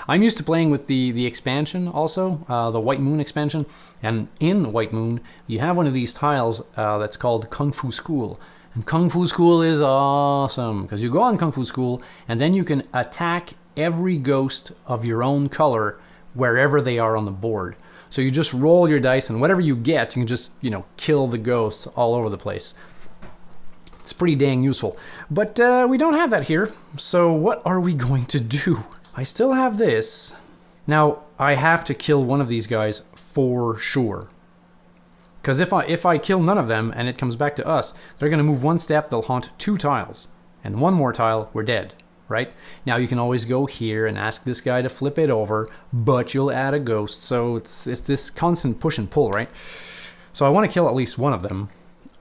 I'm used to playing with the expansion also, the White Moon expansion. And in White Moon, you have one of these tiles that's called Kung Fu School. And Kung Fu School is awesome, because you go on Kung Fu School, and then you can attack every ghost of your own color wherever they are on the board. So you just roll your dice, and whatever you get, you can just, you know, kill the ghosts all over the place. It's pretty dang useful. But we don't have that here, so what are we going to do? I still have this. Now, I have to kill one of these guys for sure. Because if I kill none of them and it comes back to us, they're going to move 1 step, they'll haunt 2 tiles. And 1 more tile, we're dead, right? Now you can always go here and ask this guy to flip it over, but you'll add a ghost. So it's this constant push and pull, right? So I want to kill at least one of them.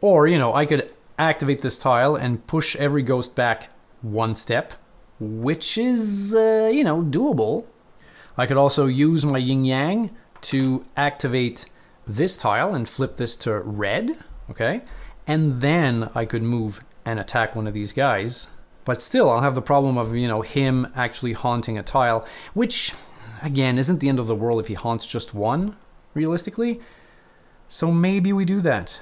Or, you know, I could activate this tile and push every ghost back 1 step, which is, you know, doable. I could also use my yin yang to activate this tile and flip this to red, okay? And then I could move and attack one of these guys. But still, I'll have the problem of, you know, him actually haunting a tile, which, again, isn't the end of the world if he haunts just one, realistically. So maybe we do that.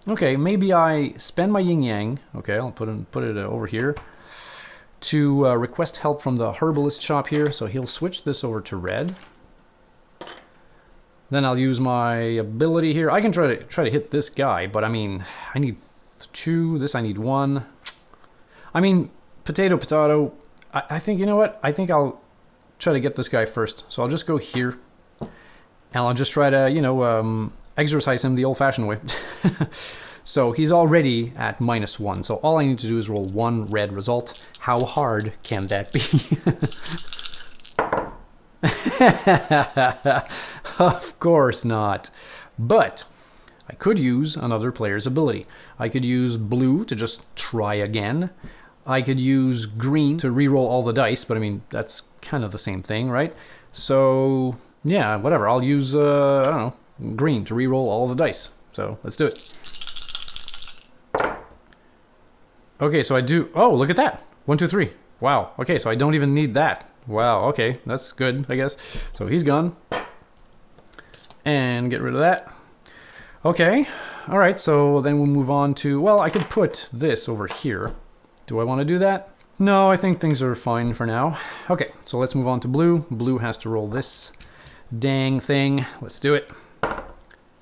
Okay, maybe I spend my yin-yang, okay, I'll put it over here, to request help from the herbalist shop here, so he'll switch this over to red. Then I'll use my ability here. I can try to hit this guy, but I mean, I need 2. This I need 1. I mean, potato. I think, you know what? I think I'll try to get this guy first. So I'll just go here, and I'll just try to, you know, exorcise him the old-fashioned way. So he's already at -1. So all I need to do is roll 1 red result. How hard can that be? Of course not. But I could use another player's ability. I could use blue to just try again. I could use green to re-roll all the dice, but I mean, that's kind of the same thing, right? So, yeah, whatever. I'll use, I don't know, green to re-roll all the dice. So, let's do it. Okay, so I do... Oh, look at that. 1, 2, 3. Wow. Okay, so I don't even need that. Wow, okay, that's good, I guess. So he's gone. And get rid of that. Okay, all right, so then we'll move on to... Well, I could put this over here. Do I want to do that? No, I think things are fine for now. Okay, so let's move on to blue. Blue has to roll this dang thing. Let's do it.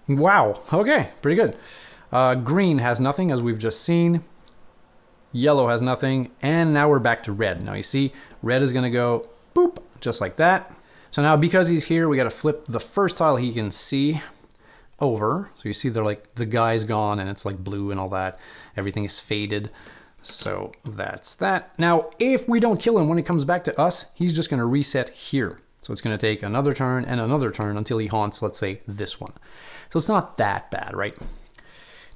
Wow, okay, pretty good. Green has nothing, as we've just seen. Yellow has nothing, and now we're back to red. Now you see, red is gonna go boop, just like that. So now because he's here, we gotta flip the first tile he can see over. So you see they're like, the guy's gone and it's like blue and all that. Everything is faded. So that's that. Now, if we don't kill him when it comes back to us, he's just gonna reset here. So it's gonna take another turn and another turn until he haunts, let's say, this one. So it's not that bad, right?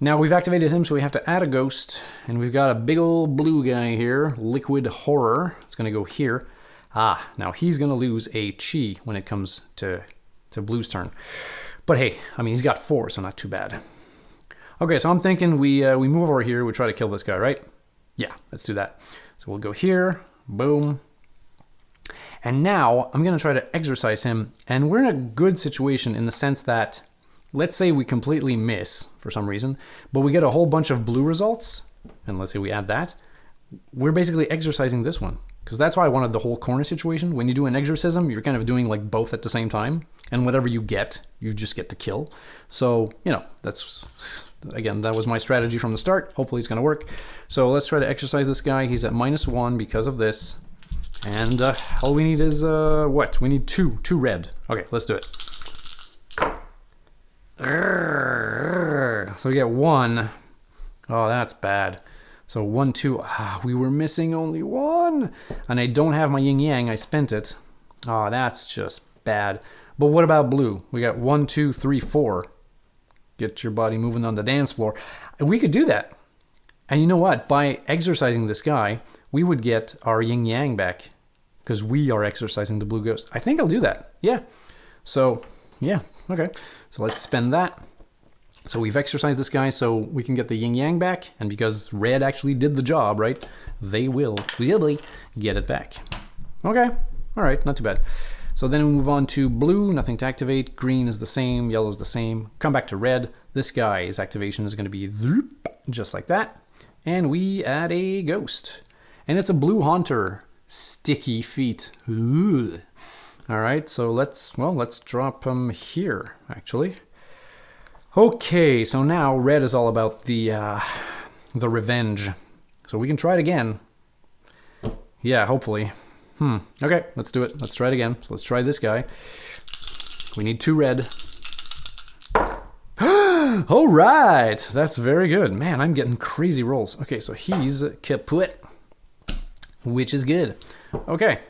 Now we've activated him, so we have to add a ghost, and we've got a big old blue guy here, Liquid Horror. It's gonna go here. Ah, now he's gonna lose a chi when it comes to Blue's turn. But hey, I mean, he's got 4, so not too bad. Okay, so I'm thinking we move over here. We try to kill this guy, right? Yeah, let's do that. So we'll go here. Boom. And now I'm going to try to exorcise him. And we're in a good situation in the sense that, let's say we completely miss for some reason, but we get a whole bunch of blue results. And let's say we add that. We're basically exorcising this one. Because that's why I wanted the whole corner situation. When you do an exorcism, you're kind of doing like both at the same time. And whatever you get, you just get to kill. So, you know, that's, again, that was my strategy from the start. Hopefully it's going to work. So let's try to exorcise this guy. He's at -1 because of this. And all we need is, what? We need 2 red. Okay, let's do it. So we get 1. Oh, that's bad. So 1, 2, we were missing only 1. And I don't have my yin yang, I spent it. Oh, that's just bad. But what about blue? We got 1, 2, 3, 4. Get your body moving on the dance floor. We could do that. And you know what? By exorcising this guy, we would get our yin yang back. Because we are exorcising the blue ghost. I think I'll do that. Yeah. So, yeah. Okay. So let's spend that. So we've exorcised this guy so we can get the yin yang back. And because red actually did the job, right? They will really get it back. Okay. All right. Not too bad. So then we move on to blue. Nothing to activate. Green is the same. Yellow is the same. Come back to red. This guy's activation is going to be just like that. And we add a ghost. And it's a blue haunter. Sticky feet. Ugh. All right. So let's drop him here, actually. Okay, so now red is all about the revenge. So we can try it again. Yeah, hopefully. Okay, let's do it. Let's try it again. So let's try this guy. We need 2 red. All right, that's very good. Man, I'm getting crazy rolls. Okay, so he's kaput, which is good. Okay,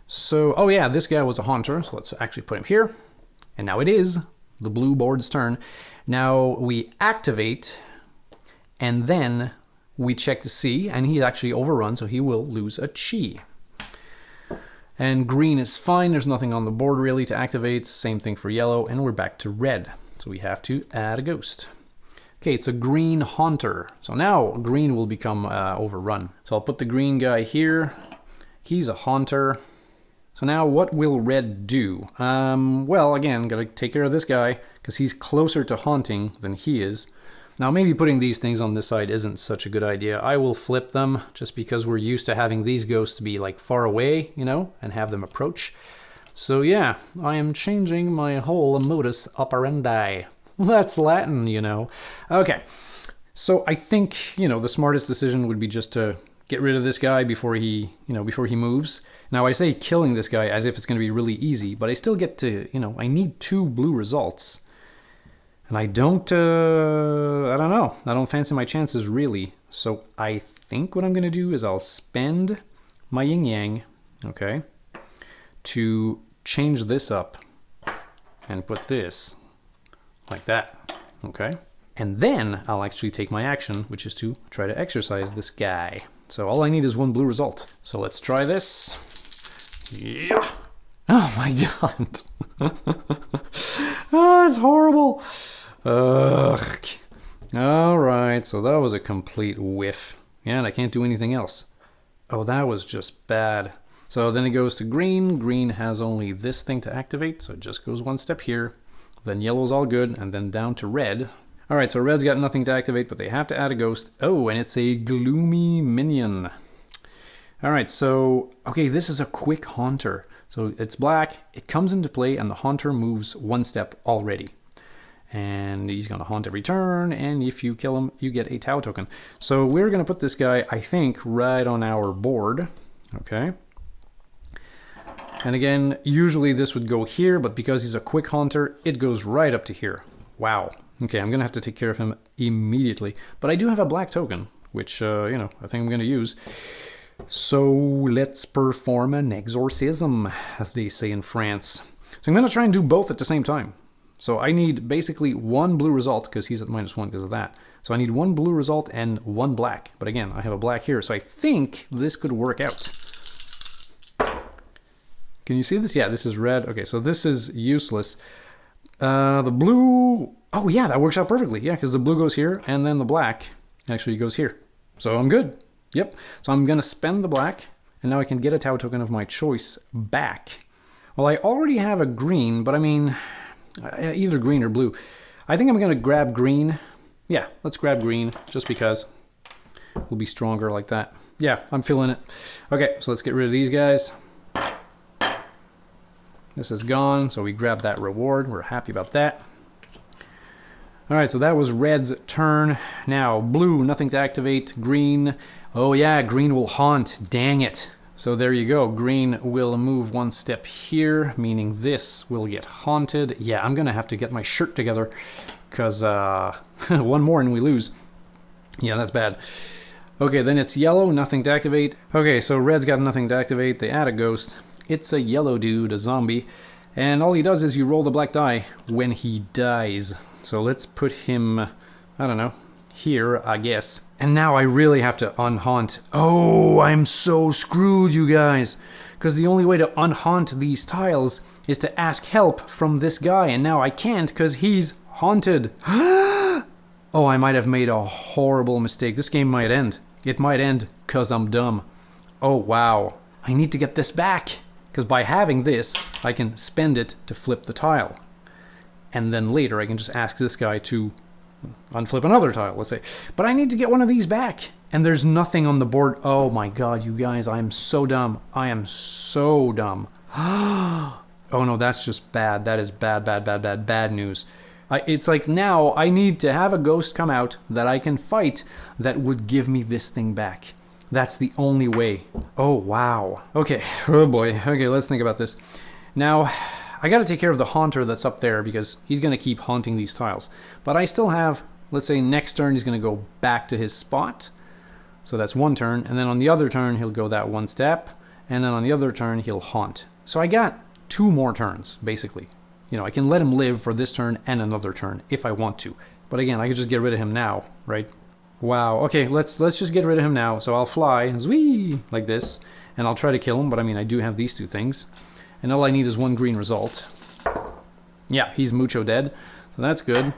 so, oh yeah, this guy was a haunter. So let's actually put him here. And now it is the blue board's turn. Now we activate, and then we check to see, and he's actually overrun, so he will lose a chi. And green is fine, there's nothing on the board really to activate. Same thing for yellow, and we're back to red. So we have to add a ghost. Okay, it's a green haunter. So now green will become overrun. So I'll put the green guy here. He's a haunter. So now what will red do? Well, again, gotta take care of this guy because he's closer to haunting than he is. Now maybe putting these things on this side isn't such a good idea. I will flip them just because we're used to having these ghosts be like far away, you know, and have them approach. So yeah, I am changing my whole modus operandi. That's Latin, you know. Okay, so I think, you know, the smartest decision would be just to get rid of this guy before he, before he moves. Now I say killing this guy as if it's going to be really easy, but I still get to, I need 2 blue results. And I don't know. I don't fancy my chances really. So I think what I'm going to do is I'll spend my yin yang, okay, to change this up and put this like that, okay? And then I'll actually take my action, which is to try to exorcise this guy. So all I need is 1 blue result. So let's try this. Yeah. Oh my god. Oh, it's horrible. Ugh. Alright, so that was a complete whiff. Yeah, and I can't do anything else. Oh, that was just bad. So then it goes to green. Green has only this thing to activate, so it just goes 1 step here. Then yellow's all good, and then down to red. Alright, so red's got nothing to activate, but they have to add a ghost. Oh, and it's a gloomy minion. Alright, so, okay, this is a quick haunter. So it's black, it comes into play, and the haunter moves 1 step already. And he's going to haunt every turn, and if you kill him, you get a Tau token. So we're going to put this guy, I think, right on our board. Okay. And again, usually this would go here, but because he's a quick haunter, it goes right up to here. Wow. Okay, I'm going to have to take care of him immediately. But I do have a black token, which, I think I'm going to use. So let's perform an exorcism, as they say in France. So I'm going to try and do both at the same time. So I need basically 1 blue result, because he's at -1 because of that. So I need 1 blue result and 1 black. But again, I have a black here, so I think this could work out. Can you see this? Yeah, this is red. Okay, so this is useless. The blue... Oh, yeah, that works out perfectly. Yeah, because the blue goes here, and then the black actually goes here. So I'm good. Yep. So I'm going to spend the black, and now I can get a Tau token of my choice back. Well, I already have a green, but I mean, either green or blue. I think I'm going to grab green. Yeah, let's grab green, just because we'll be stronger like that. Yeah, I'm feeling it. Okay, so let's get rid of these guys. This is gone, so we grab that reward. We're happy about that. Alright, so that was red's turn. Now, blue, nothing to activate. Green, oh yeah, green will haunt. Dang it. So there you go. Green will move one step here, meaning this will get haunted. Yeah, I'm gonna have to get my shirt together, because one more and we lose. Yeah, that's bad. Okay, then it's yellow, nothing to activate. Okay, so red's got nothing to activate. They add a ghost. It's a yellow dude, a zombie. And all he does is you roll the black die when he dies. So let's put him, I don't know, here, I guess. And now I really have to unhaunt. Oh, I'm so screwed, you guys. Because the only way to unhaunt these tiles is to ask help from this guy. And now I can't because he's haunted. Oh, I might have made a horrible mistake. This game might end. It might end because I'm dumb. Oh, wow. I need to get this back. Because by having this, I can spend it to flip the tile. And then later I can just ask this guy to unflip another tile, let's say. But I need to get one of these back. And there's nothing on the board. Oh my god, you guys, I am so dumb. I am so dumb. Oh no, that's just bad. That is bad, bad, bad, bad, bad news. It's like now I need to have a ghost come out that I can fight that would give me this thing back. That's the only way. Oh, wow. Okay. Oh, boy. Okay, let's think about this. Now, I got to take care of the haunter that's up there because he's going to keep haunting these tiles. But I still have, let's say next turn he's going to go back to his spot. So that's one turn. And then on the other turn, he'll go that one step. And then on the other turn, he'll haunt. So I got 2 more turns, basically. You know, I can let him live for this turn and another turn if I want to. But again, I could just get rid of him now, right? Wow, okay, let's just get rid of him now. So I'll fly, zwee, like this, and I'll try to kill him, but I mean, I do have these 2 things. And all I need is 1 green result. Yeah, he's mucho dead, so that's good.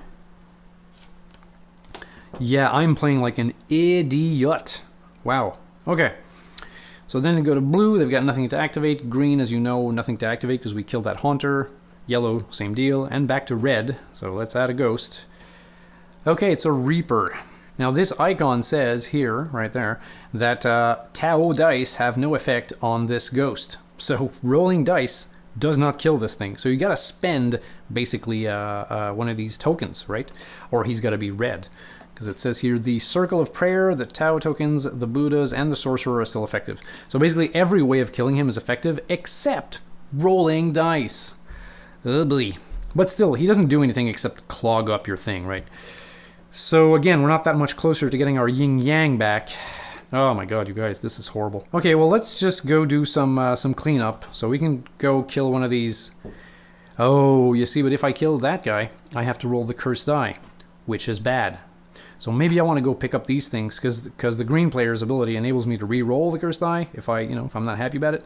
Yeah, I'm playing like an idiot. Wow, okay. So then they go to blue, they've got nothing to activate. Green, as you know, nothing to activate because we killed that haunter. Yellow, same deal, and back to red, so let's add a ghost. Okay, it's a Reaper. Now this icon says here, right there, that Tau dice have no effect on this ghost. So rolling dice does not kill this thing. So you gotta spend basically one of these tokens, right? Or he's gotta be red. Because it says here, the Circle of Prayer, the Tau tokens, the Buddhas, and the Sorcerer are still effective. So basically every way of killing him is effective except rolling dice. Ugly. But still, he doesn't do anything except clog up your thing, right? So again, we're not that much closer to getting our yin-yang back. Oh my god, you guys, this is horrible. Okay, well, let's just go do some cleanup. So we can go kill one of these. Oh, you see, but if I kill that guy, I have to roll the cursed die, which is bad. So maybe I want to go pick up these things, because the green player's ability enables me to re-roll the cursed die if if I'm not happy about it.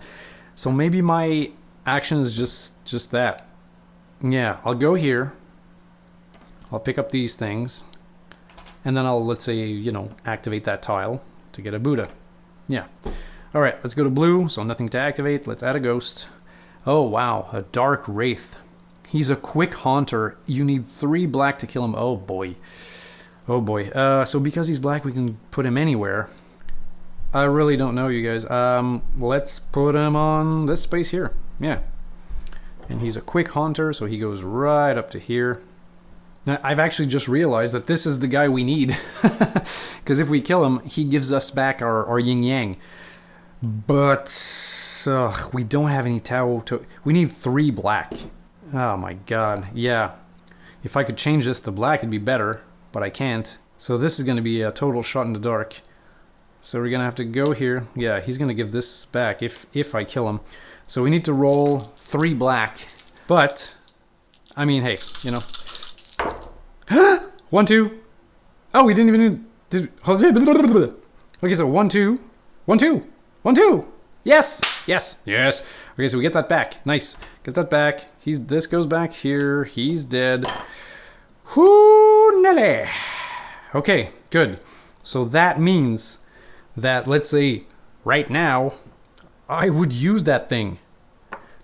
So maybe my action is just that. Yeah, I'll go here. I'll pick up these things. And then I'll, let's say, activate that tile to get a Buddha. Yeah. All right, let's go to blue. So nothing to activate. Let's add a ghost. Oh, wow. A Dark Wraith. He's a quick haunter. You need 3 black to kill him. Oh, boy. Oh, boy. So because he's black, we can put him anywhere. I really don't know, you guys. Let's put him on this space here. Yeah. And he's a quick haunter, so he goes right up to here. Now, I've actually just realized that this is the guy we need. Because if we kill him, he gives us back our yin-yang. But we don't have any Tau. We need 3 black. Oh my god. Yeah. If I could change this to black, it'd be better. But I can't. So this is going to be a total shot in the dark. So we're going to have to go here. Yeah, he's going to give this back if I kill him. So we need to roll 3 black. But, I mean, hey, 1, 2. Oh, we didn't even need... Okay, so 1, 2. 1, 2. 1, 2. Yes! Yes, yes. Okay, so we get that back. Nice. Get that back. This goes back here. He's dead. Whoo, Nelly. Okay, good. So that means that, let's say, right now, I would use that thing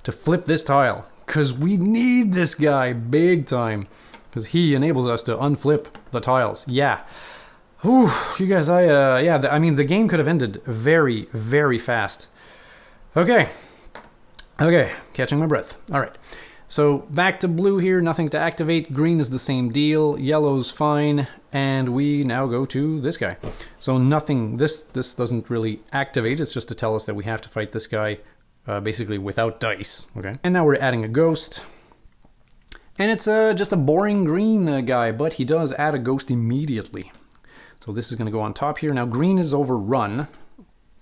to flip this tile. Because we need this guy big time. Because he enables us to unflip the tiles. Yeah. Whew, you guys, I mean, the game could have ended very, very fast. Okay, catching my breath. All right, so back to blue here, nothing to activate. Green is the same deal, yellow's fine, and we now go to this guy. So nothing, this doesn't really activate, it's just to tell us that we have to fight this guy basically without dice, okay? And now we're adding a ghost. And it's just a boring green guy, but he does add a ghost immediately. So this is going to go on top here. Now green is overrun,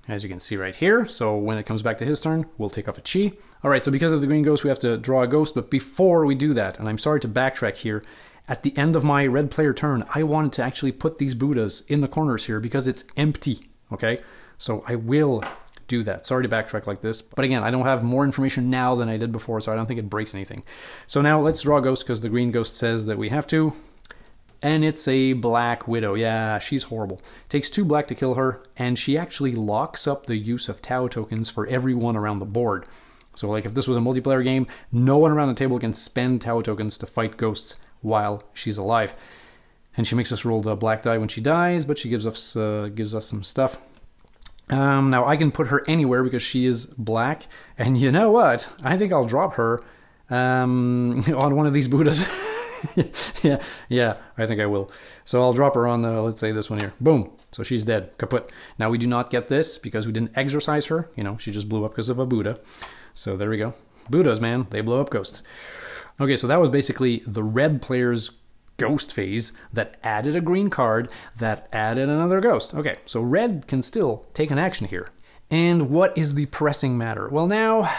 as you can see right here. So when it comes back to his turn, we'll take off a chi. All right, so because of the green ghost, we have to draw a ghost. But before we do that, and I'm sorry to backtrack here, at the end of my red player turn, I wanted to actually put these Buddhas in the corners here because it's empty, okay? So I will do that. Sorry to backtrack like this. But again, I don't have more information now than I did before, so I don't think it breaks anything. So now let's draw a ghost because the green ghost says that we have to. And it's a Black Widow. Yeah, she's horrible. Takes 2 black to kill her, and she actually locks up the use of Tau tokens for everyone around the board. So like if this was a multiplayer game, no one around the table can spend Tau tokens to fight ghosts while she's alive. And she makes us roll the black die when she dies, but she gives us some stuff. Now I can put her anywhere because she is black, and you know what? I think I'll drop her on one of these Buddhas. yeah, I think I will. So I'll drop her on, let's say this one here. Boom. So she's dead. Kaput. Now we do not get this because we didn't exorcise her. You know, she just blew up because of a Buddha. So there we go. Buddhas, man. They blow up ghosts. Okay, so that was basically the red player's ghost phase that added a green card that added another ghost. Okay, so red can still take an action here. And what is the pressing matter? Well, now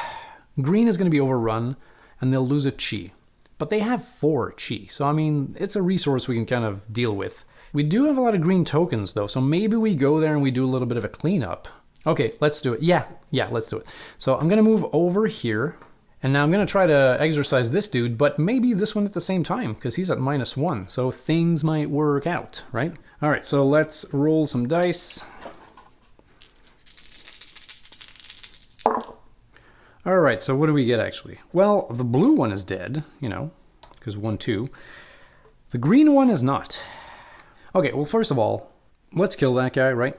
green is going to be overrun and they'll lose a chi. But they have 4 chi, so I mean, it's a resource we can kind of deal with. We do have a lot of green tokens though, so maybe we go there and we do a little bit of a cleanup. Okay, let's do it. Yeah, let's do it. So I'm gonna move over here, and now I'm gonna try to exorcise this dude, but maybe this one at the same time, because he's at -1, so things might work out, right? All right, so let's roll some dice. All right, so what do we get actually? Well, the blue one is dead, you know, because 1, 2. The green one is not. Okay, well, first of all, let's kill that guy, right?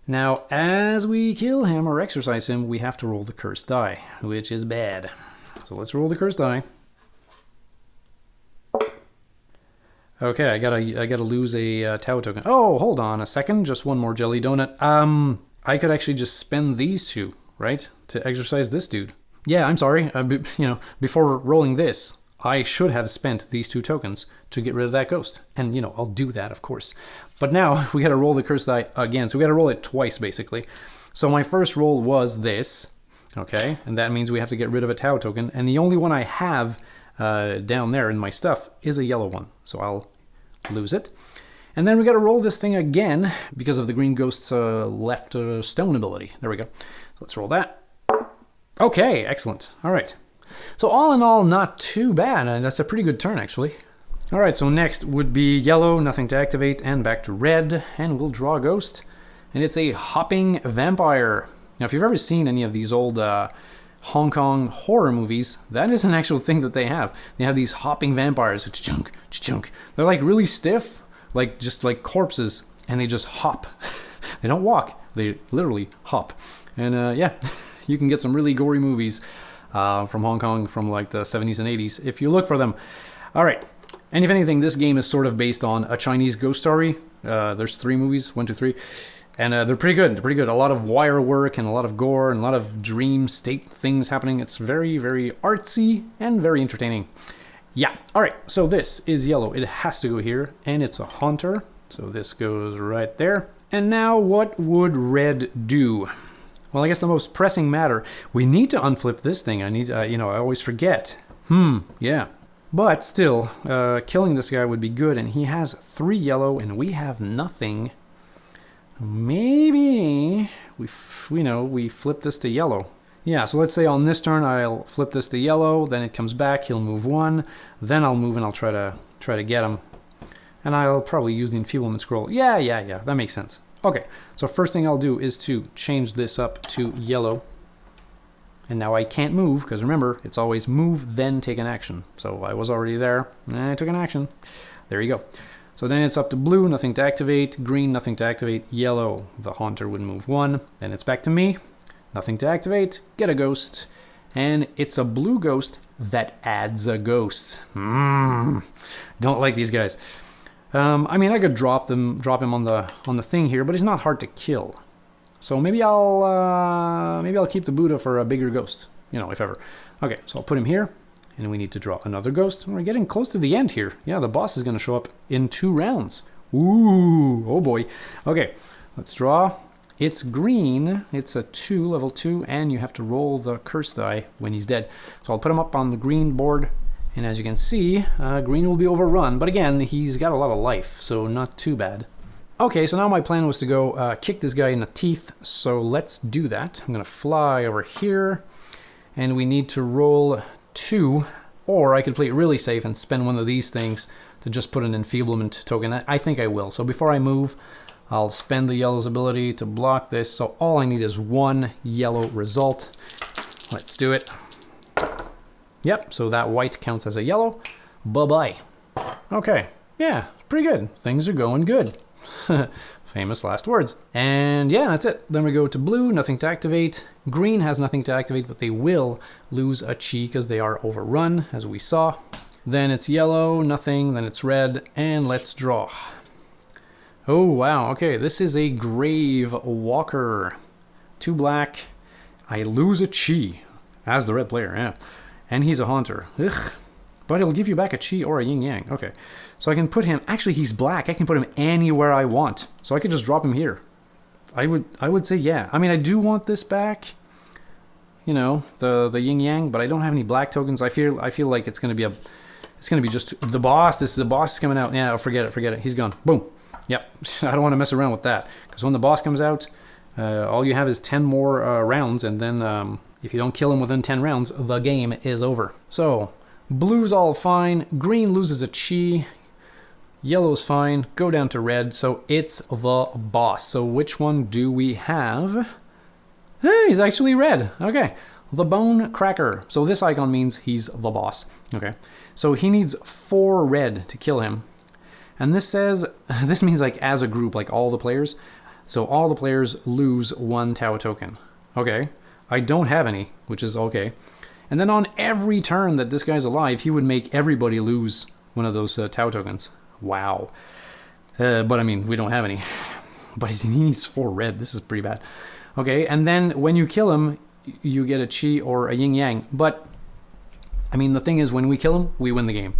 Now, as we kill him or exorcise him, we have to roll the cursed die, which is bad. So let's roll the cursed die. Okay, I gotta lose a Tau token. Oh, hold on a second, just one more jelly donut. I could actually just spend these 2. Right? To exorcise this dude. Yeah, I'm sorry. You know, before rolling this, I should have spent these 2 tokens to get rid of that ghost. And, you know, I'll do that, of course. But now we got to roll the curse die again. So we got to roll it twice, basically. So my first roll was this. Okay? And that means we have to get rid of a Tau token. And the only one I have down there in my stuff is a yellow one. So I'll lose it. And then we got to roll this thing again because of the green ghost's left stone ability. There we go. Let's roll that. Okay, excellent. All right. So all in all, not too bad. That's a pretty good turn, actually. All right, so next would be yellow, nothing to activate, and back to red, and we'll draw a ghost. And it's a hopping vampire. Now, if you've ever seen any of these old Hong Kong horror movies, that is an actual thing that they have. They have these hopping vampires. Chunk, chunk. They're like really stiff, like just like corpses, and they just hop. They don't walk. They literally hop. And yeah, you can get some really gory movies from Hong Kong from like the 70s and 80s if you look for them. All right. And if anything, this game is sort of based on a Chinese ghost story. There's 3 movies, 1, 2, 3. And they're pretty good. They're pretty good. A lot of wire work and a lot of gore and a lot of dream state things happening. It's very, very artsy and very entertaining. Yeah. All right. So this is yellow. It has to go here. And it's a haunter. So this goes right there. And now what would red do? Well, I guess the most pressing matter, we need to unflip this thing. I need, I always forget. Yeah. But still, killing this guy would be good, and he has 3 yellow, and we have nothing. Maybe we flip this to yellow. Yeah, so let's say on this turn I'll flip this to yellow, then it comes back, he'll move 1, then I'll move and I'll try to get him. And I'll probably use the enfeeblement scroll. Yeah, that makes sense. Okay, so first thing I'll do is to change this up to yellow. And now I can't move, because remember, it's always move, then take an action. So I was already there, and I took an action. There you go. So then it's up to blue, nothing to activate, green, nothing to activate, yellow, the Haunter would move 1. Then it's back to me, nothing to activate, get a ghost. And it's a blue ghost that adds a ghost. Don't like these guys. I mean, I could drop him on the thing here, but he's not hard to kill. So maybe I'll keep the Buddha for a bigger ghost, you know, if ever. Okay, so I'll put him here, and we need to draw another ghost. We're getting close to the end here. Yeah, the boss is going to show up in 2 rounds. Ooh, oh boy. Okay, let's draw. It's green. It's a 2, level 2, and you have to roll the curse die when he's dead. So I'll put him up on the green board, and as you can see, green will be overrun. But again, he's got a lot of life, so not too bad. Okay, so now my plan was to go kick this guy in the teeth, so let's do that. I'm going to fly over here, and we need to roll 2, or I could play it really safe and spend one of these things to just put an enfeeblement token. I think I will. So before I move, I'll spend the yellow's ability to block this, so all I need is 1 yellow result. Let's do it. Yep, so that white counts as a yellow. Bye-bye. Okay, yeah, pretty good. Things are going good. Famous last words. And yeah, that's it. Then we go to blue, nothing to activate. Green has nothing to activate, but they will lose a chi because they are overrun, as we saw. Then it's yellow, nothing, then it's red, and let's draw. Oh, wow, okay, this is a Grave Walker. 2 black, I lose a chi, as the red player, yeah. And he's a Haunter. Ugh. But it'll give you back a chi or a yin yang. Okay. So I can put him, actually he's black, I can put him anywhere I want. So I could just drop him here. I would say yeah. I mean, I do want this back, you know, the yin yang, but I don't have any black tokens. I feel like it's gonna be just the boss. The boss is coming out. Yeah, forget it. He's gone. Boom. Yep. I don't want to mess around with that, because when the boss comes out, all you have is 10 more rounds, and then if you don't kill him within 10 rounds, the game is over. So blue's all fine, green loses a chi, yellow's fine, go down to red, so it's the boss. So which one do we have? He's actually red. Okay, the Bone Cracker. So this icon means he's the boss. Okay, so he needs 4 red to kill him. And this says, this means like as a group, like all the players. So all the players lose 1 Tau token. Okay, I don't have any, which is okay. And then on every turn that this guy's alive, he would make everybody lose one of those Tau tokens. Wow. But I mean, we don't have any. But he needs 4 red. This is pretty bad. Okay, and then when you kill him, you get a chi or a yin yang. But, I mean, the thing is, when we kill him, we win the game.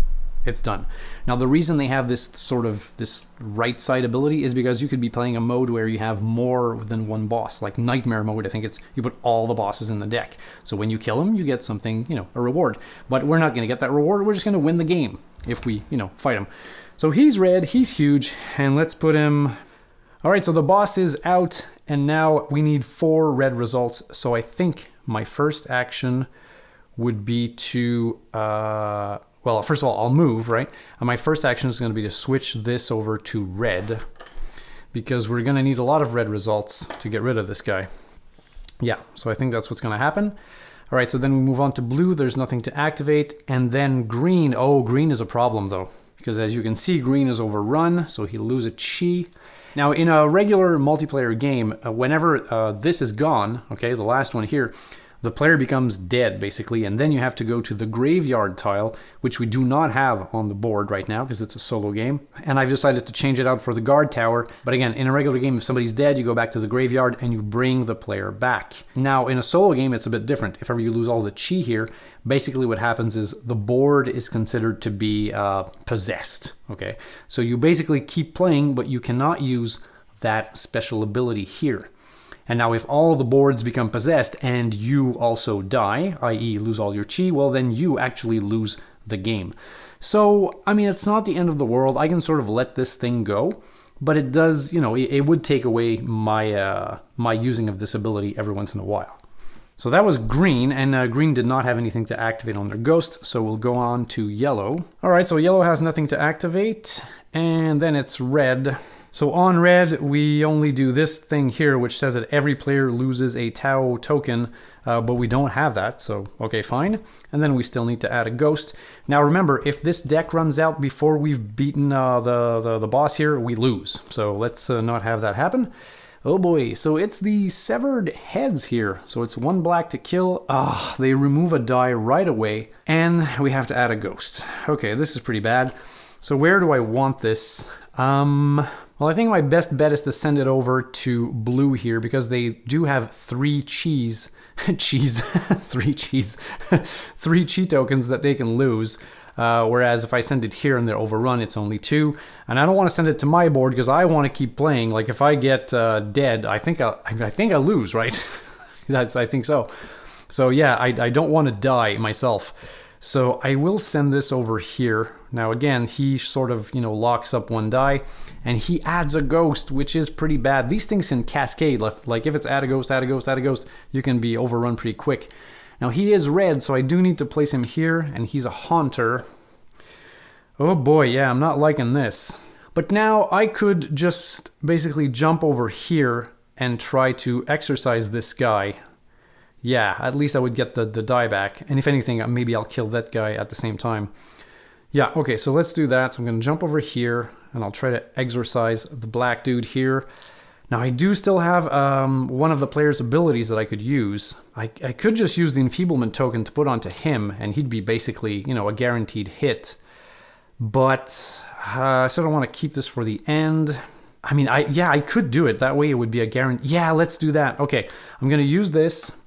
It's done. Now, the reason they have this right side ability is because you could be playing a mode where you have more than 1 boss, like Nightmare mode. I think it's you put all the bosses in the deck. So when you kill him, you get something, you know, a reward. But we're not going to get that reward. We're just going to win the game if we, you know, fight him. So he's red, he's huge, and let's put him... All right, so the boss is out, and now we need 4 red results. So I think my first action would be to... well, first of all, I'll move, right? And my first action is going to be to switch this over to red, because we're going to need a lot of red results to get rid of this guy. Yeah, so I think that's what's going to happen. All right, so then we move on to blue. There's nothing to activate. And then green. Oh, green is a problem, though, because as you can see, green is overrun, so he'll lose a chi. Now, in a regular multiplayer game, whenever this is gone, okay, the last one here, the player becomes dead, basically, and then you have to go to the graveyard tile, which we do not have on the board right now because it's a solo game. And I've decided to change it out for the guard tower. But again, in a regular game, if somebody's dead, you go back to the graveyard and you bring the player back. Now, in a solo game, it's a bit different. If ever you lose all the chi here, basically what happens is the board is considered to be possessed, okay? So you basically keep playing, but you cannot use that special ability here. And now if all the boards become possessed and you also die, i.e. lose all your chi, well then you actually lose the game. So, I mean, it's not the end of the world. I can sort of let this thing go, but it does, you know, it would take away my my using of this ability every once in a while. So that was green, and green did not have anything to activate on their ghost, so we'll go on to yellow. All right, so yellow has nothing to activate, and then it's red. So on red, we only do this thing here, which says that every player loses a Tau token, but we don't have that, so okay, fine. And then we still need to add a ghost. Now remember, if this deck runs out before we've beaten the boss here, we lose. So let's not have that happen. Oh boy, so it's the severed heads here. So it's 1 black to kill. Ah, they remove a die right away, and we have to add a ghost. Okay, this is pretty bad. So where do I want this? Well, I think my best bet is to send it over to blue here, because they do have 3 three chi tokens that they can lose. Whereas if I send it here and they're overrun, it's only 2. And I don't want to send it to my board because I want to keep playing. Like if I get dead, I think I lose, right? I think so. So yeah, I don't want to die myself. So I will send this over here. Now again, he sort of, locks up 1 die, and he adds a ghost, which is pretty bad. These things can cascade. Like if it's add a ghost, add a ghost, add a ghost, you can be overrun pretty quick. Now he is red, so I do need to place him here, and he's a haunter. Oh boy, yeah, I'm not liking this. But now I could just basically jump over here and try to exercise this guy. Yeah, at least I would get the die back. And if anything, maybe I'll kill that guy at the same time. Yeah, okay, so let's do that. So I'm going to jump over here, and I'll try to exorcise the black dude here. Now I do still have one of the player's abilities that I could use. I could just use the enfeeblement token to put onto him, and he'd be basically, a guaranteed hit. But I sort of want to keep this for the end. I mean, I could do it. That way it would be a guarantee. Yeah, let's do that. Okay, I'm going to use this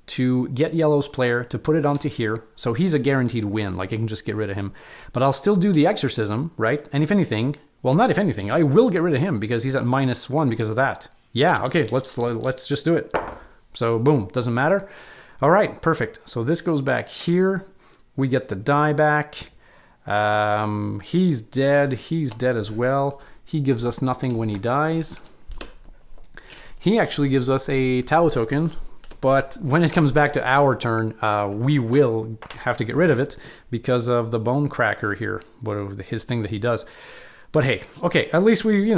to get yellow's player to put it onto here. So he's a guaranteed win. Like I can just get rid of him. But I'll still do the exorcism, right? And if anything... Well, not if anything. I will get rid of him because he's at -1 because of that. Yeah, okay, let's just do it. So, boom, doesn't matter. All right, perfect. So this goes back here. We get the die back. He's dead. He's dead as well. He gives us nothing when he dies. He actually gives us a Tau token, but when it comes back to our turn, we will have to get rid of it because of the bone cracker here, his thing that he does. But hey, okay, at least we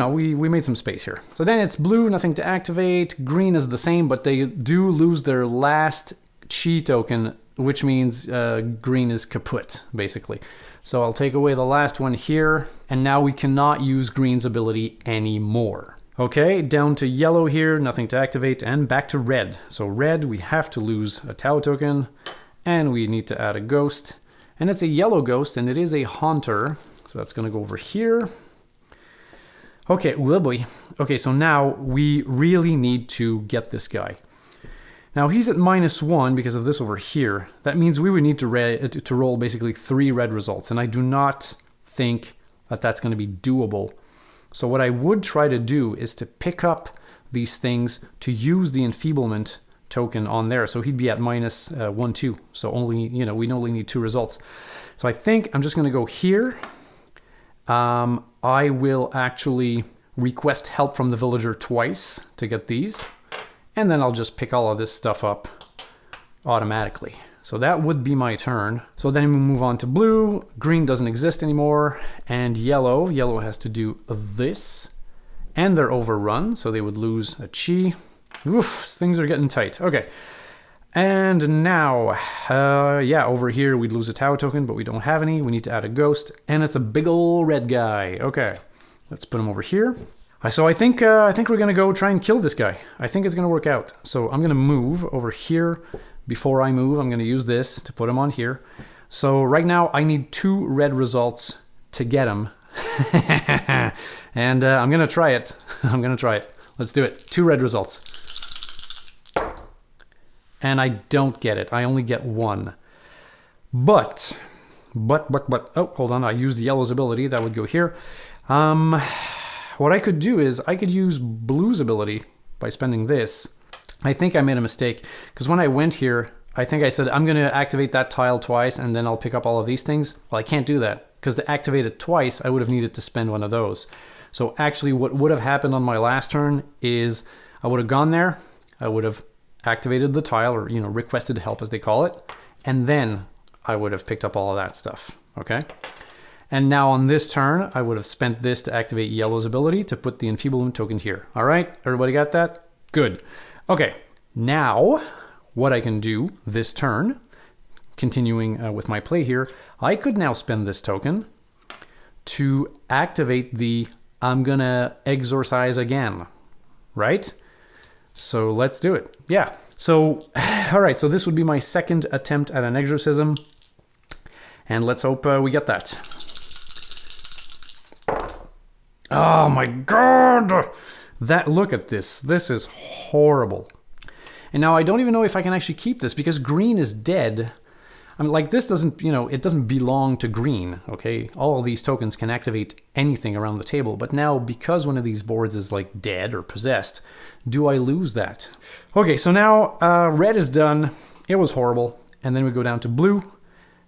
made some space here. So then it's blue, nothing to activate. Green is the same, but they do lose their last chi token, which means green is kaput, basically. So I'll take away the last one here, and now we cannot use green's ability anymore. Okay, down to yellow here, nothing to activate, and back to red. So red, we have to lose a Tau token, and we need to add a ghost. And it's a yellow ghost, and it is a haunter. So that's going to go over here. Okay, oh boy. Okay, so now we really need to get this guy. Now he's at -1 because of this over here. That means we would need to roll basically 3 red results, and I do not think that that's going to be doable. So what I would try to do is to pick up these things to use the enfeeblement token on there. So he'd be at -1, 2. So only, we only need 2 results. So I think I'm just going to go here. I will actually request help from the villager twice to get these. And then I'll just pick all of this stuff up automatically. So that would be my turn. So then we move on to blue. Green doesn't exist anymore. And yellow. Yellow has to do this. And they're overrun, so they would lose a chi. Oof, things are getting tight. Okay. And now, yeah, over here we'd lose a Tau token, but we don't have any. We need to add a ghost, and it's a big ol' red guy. Okay, let's put him over here. So I think we're gonna go try and kill this guy. I think it's gonna work out. So I'm gonna move over here. Before I move, I'm gonna use this to put him on here. So right now I need 2 red results to get him. And I'm gonna try it. I'm gonna try it. Let's do it. 2 red results. And I don't get it. I only get 1. But, oh, hold on. I used yellow's ability. That would go here. What I could do is I could use blue's ability by spending this. I think I made a mistake because when I went here, I think I said, I'm going to activate that tile twice and then I'll pick up all of these things. Well, I can't do that because to activate it twice, I would have needed to spend one of those. So actually what would have happened on my last turn is I would have gone there. I would have activated the tile, or, you know, requested help as they call it, and then I would have picked up all of that stuff, okay? And now on this turn, I would have spent this to activate Yellow's ability to put the enfeeblement token here. All right, everybody got that? Good. Okay, now what I can do this turn, continuing with my play here, I could now spend this token to activate the I'm gonna exorcise again, right? So let's do it. Yeah, so, all right, so this would be my second attempt at an exorcism, and let's hope we get that. Oh my God! Look at this. This is horrible. And now I don't even know if I can actually keep this because green is dead. I mean, like, this doesn't, you know, it doesn't belong to green, okay? All of these tokens can activate anything around the table, but now because one of these boards is like dead or possessed, do I lose that? Okay, so now red is done. It was horrible. And then we go down to blue.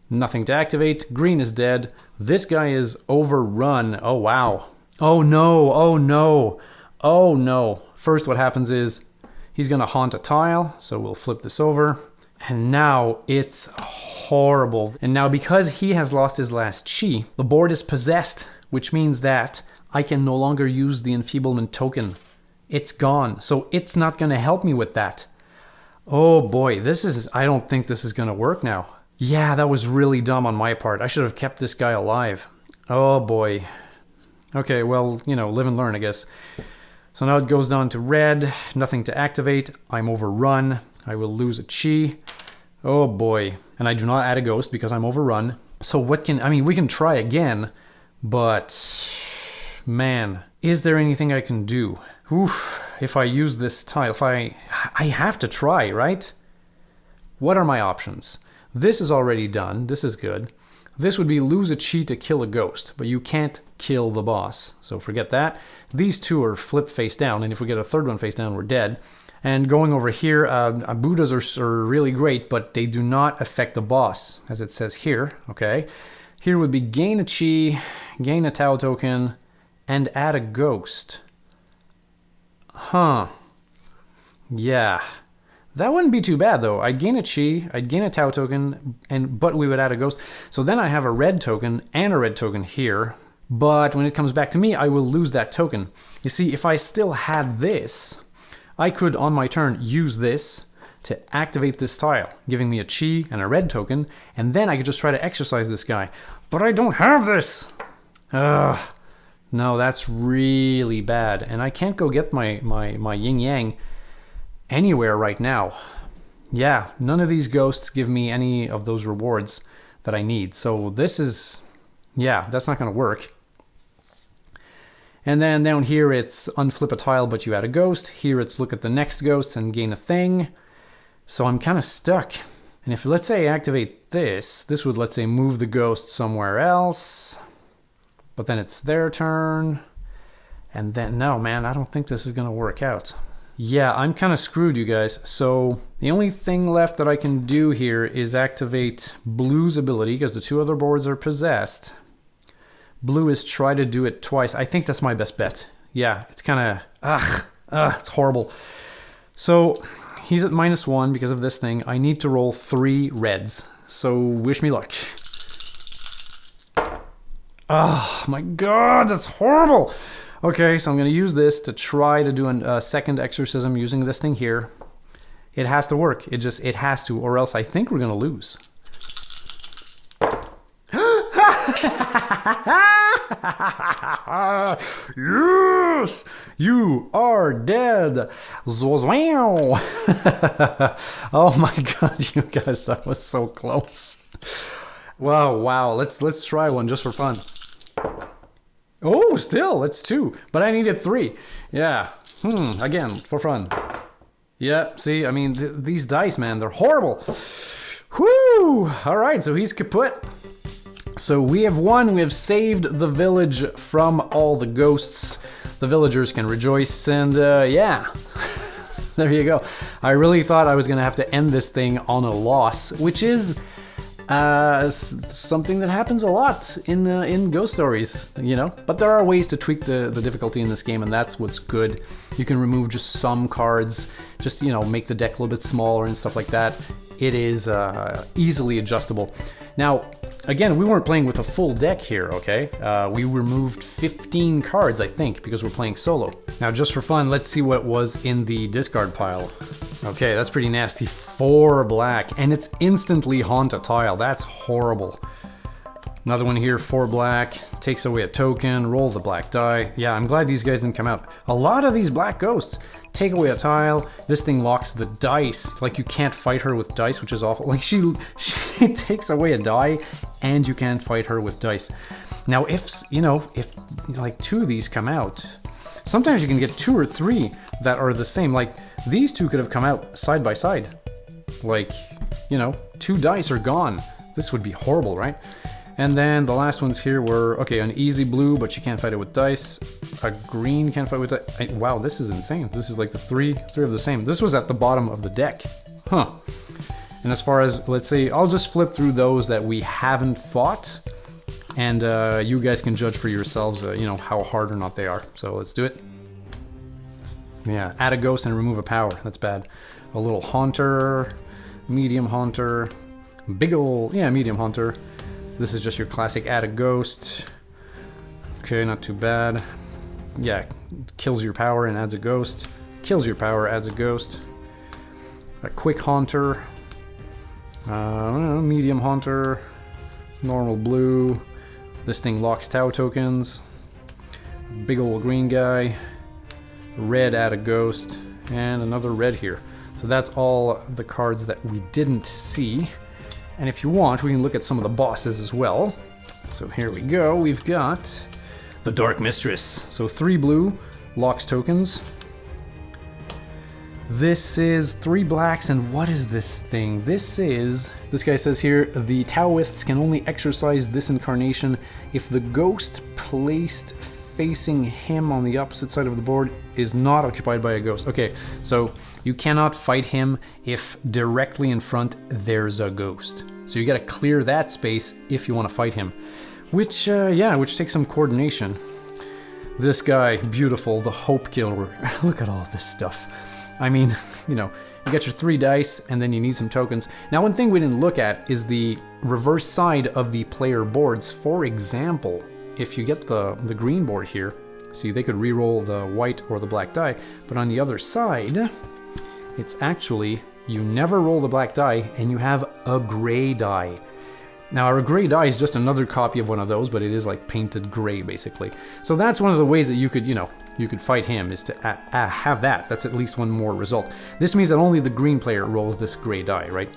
Nothing to activate. Green is dead. This guy is overrun. Oh, wow. Oh no, oh no, oh no. First what happens is he's gonna haunt a tile, so we'll flip this over. And now it's horrible. And now because he has lost his last chi, the board is possessed, which means that I can no longer use the enfeeblement token. It's gone, so it's not gonna help me with that. Oh boy, I don't think this is gonna work now. Yeah, that was really dumb on my part. I should have kept this guy alive. Oh boy. Okay, well, you know, live and learn, I guess. So now it goes down to red, nothing to activate. I'm overrun. I will lose a chi. Oh boy. And I do not add a ghost because I'm overrun. So we can try again, but man, is there anything I can do? Oof, if I use this tile, I have to try, right? What are my options? This is already done. This is good. This would be lose a chi to kill a ghost, but you can't kill the boss, so forget that. These two are flipped face down, and if we get a third one face down, we're dead. And going over here, Buddhas are really great, but they do not affect the boss, as it says here, okay? Here would be gain a chi, gain a Tau token, and add a ghost. Huh. Yeah. That wouldn't be too bad though. I'd gain a chi, I'd gain a Tau token, but we would add a ghost. So then I have a red token and a red token here. But when it comes back to me, I will lose that token. You see, if I still had this, I could on my turn use this to activate this tile, giving me a chi and a red token, and then I could just try to exercise this guy. But I don't have this! Ugh. No, that's really bad. And I can't go get my yin-yang anywhere right now. Yeah, none of these ghosts give me any of those rewards that I need. So this is, yeah, that's not going to work. And then down here it's unflip a tile but you add a ghost. Here it's look at the next ghost and gain a thing. So I'm kind of stuck. And if let's say I activate this would let's say move the ghost somewhere else. But then it's their turn. And then, no man, I don't think this is going to work out. Yeah, I'm kind of screwed, you guys. So the only thing left that I can do here is activate Blue's ability because the two other boards are possessed. Blue is try to do it twice. I think that's my best bet. Yeah, it's kind of, it's horrible. So he's at -1 because of this thing. I need to roll 3 reds. So wish me luck. Oh my God, that's horrible. Okay, so I'm going to use this to try to do a second exorcism using this thing here. It has to work. It has to, or else I think we're going to lose. Yes! You are dead! Zozow! Oh my God, you guys, that was so close. Wow. Let's try one just for fun. Oh, still, it's 2, but I needed 3. Yeah. Again, for fun. Yeah, see, I mean, these dice, man, they're horrible. Whoo! All right, so he's kaput. So we have won. We have saved the village from all the ghosts. The villagers can rejoice, and yeah. There you go. I really thought I was going to have to end this thing on a loss, which is Something that happens a lot in Ghost Stories, you know. But there are ways to tweak the difficulty in this game, and that's what's good. You can remove just some cards, just, you know, make the deck a little bit smaller and stuff like that. It is easily adjustable. Now, again, we weren't playing with a full deck here, okay? We removed 15 cards, I think, because we're playing solo. Now, just for fun, let's see what was in the discard pile. Okay, that's pretty nasty. 4 black, and it's instantly haunt a tile. That's horrible. Another one here, 4 black, takes away a token, roll the black die. Yeah, I'm glad these guys didn't come out. A lot of these black ghosts take away a tile. This thing locks the dice. Like, you can't fight her with dice, which is awful. Like, she takes away a die, and you can't fight her with dice. Now, if like 2 of these come out, sometimes you can get 2 or 3 that are the same. Like, these 2 could have come out side by side. Like, you know, 2 dice are gone. This would be horrible, right? And then the last ones here were, okay, an easy blue, but you can't fight it with dice. A green can't fight with dice. Wow, this is insane. This is like the three of the same. This was at the bottom of the deck. Huh. And as far as, let's say, I'll just flip through those that we haven't fought. And you guys can judge for yourselves, you know, how hard or not they are. So let's do it. Yeah, add a ghost and remove a power. That's bad. A little haunter, medium haunter, big ol', yeah, medium haunter. This is just your classic add a ghost. Okay, not too bad. Yeah, kills your power and adds a ghost. Kills your power, adds a ghost. A quick haunter. Medium haunter. Normal blue. This thing locks Tau tokens. Big old green guy. Red, add a ghost. And another red here. So that's all the cards that we didn't see. And if you want, we can look at some of the bosses as well. So here we go. We've got the Dark Mistress. So 3 blue, locks tokens. This is 3 blacks, and what is this thing? This guy says here, the Taoists can only exercise this incarnation if the ghost placed facing him on the opposite side of the board is not occupied by a ghost. Okay, so you cannot fight him if directly in front there's a ghost. So you gotta clear that space if you want to fight him. Which takes some coordination. This guy, beautiful, the Hope Killer. Look at all this stuff. I mean, you know, you got your 3 dice and then you need some tokens. Now, one thing we didn't look at is the reverse side of the player boards. For example, if you get the green board here, see, they could re-roll the white or the black die, but on the other side, it's actually, you never roll the black die and you have a gray die. Now, a gray die is just another copy of one of those, but it is like painted gray, basically. So that's one of the ways that you could, you know, you could fight him, is to have that. That's at least one more result. This means that only the green player rolls this gray die, right?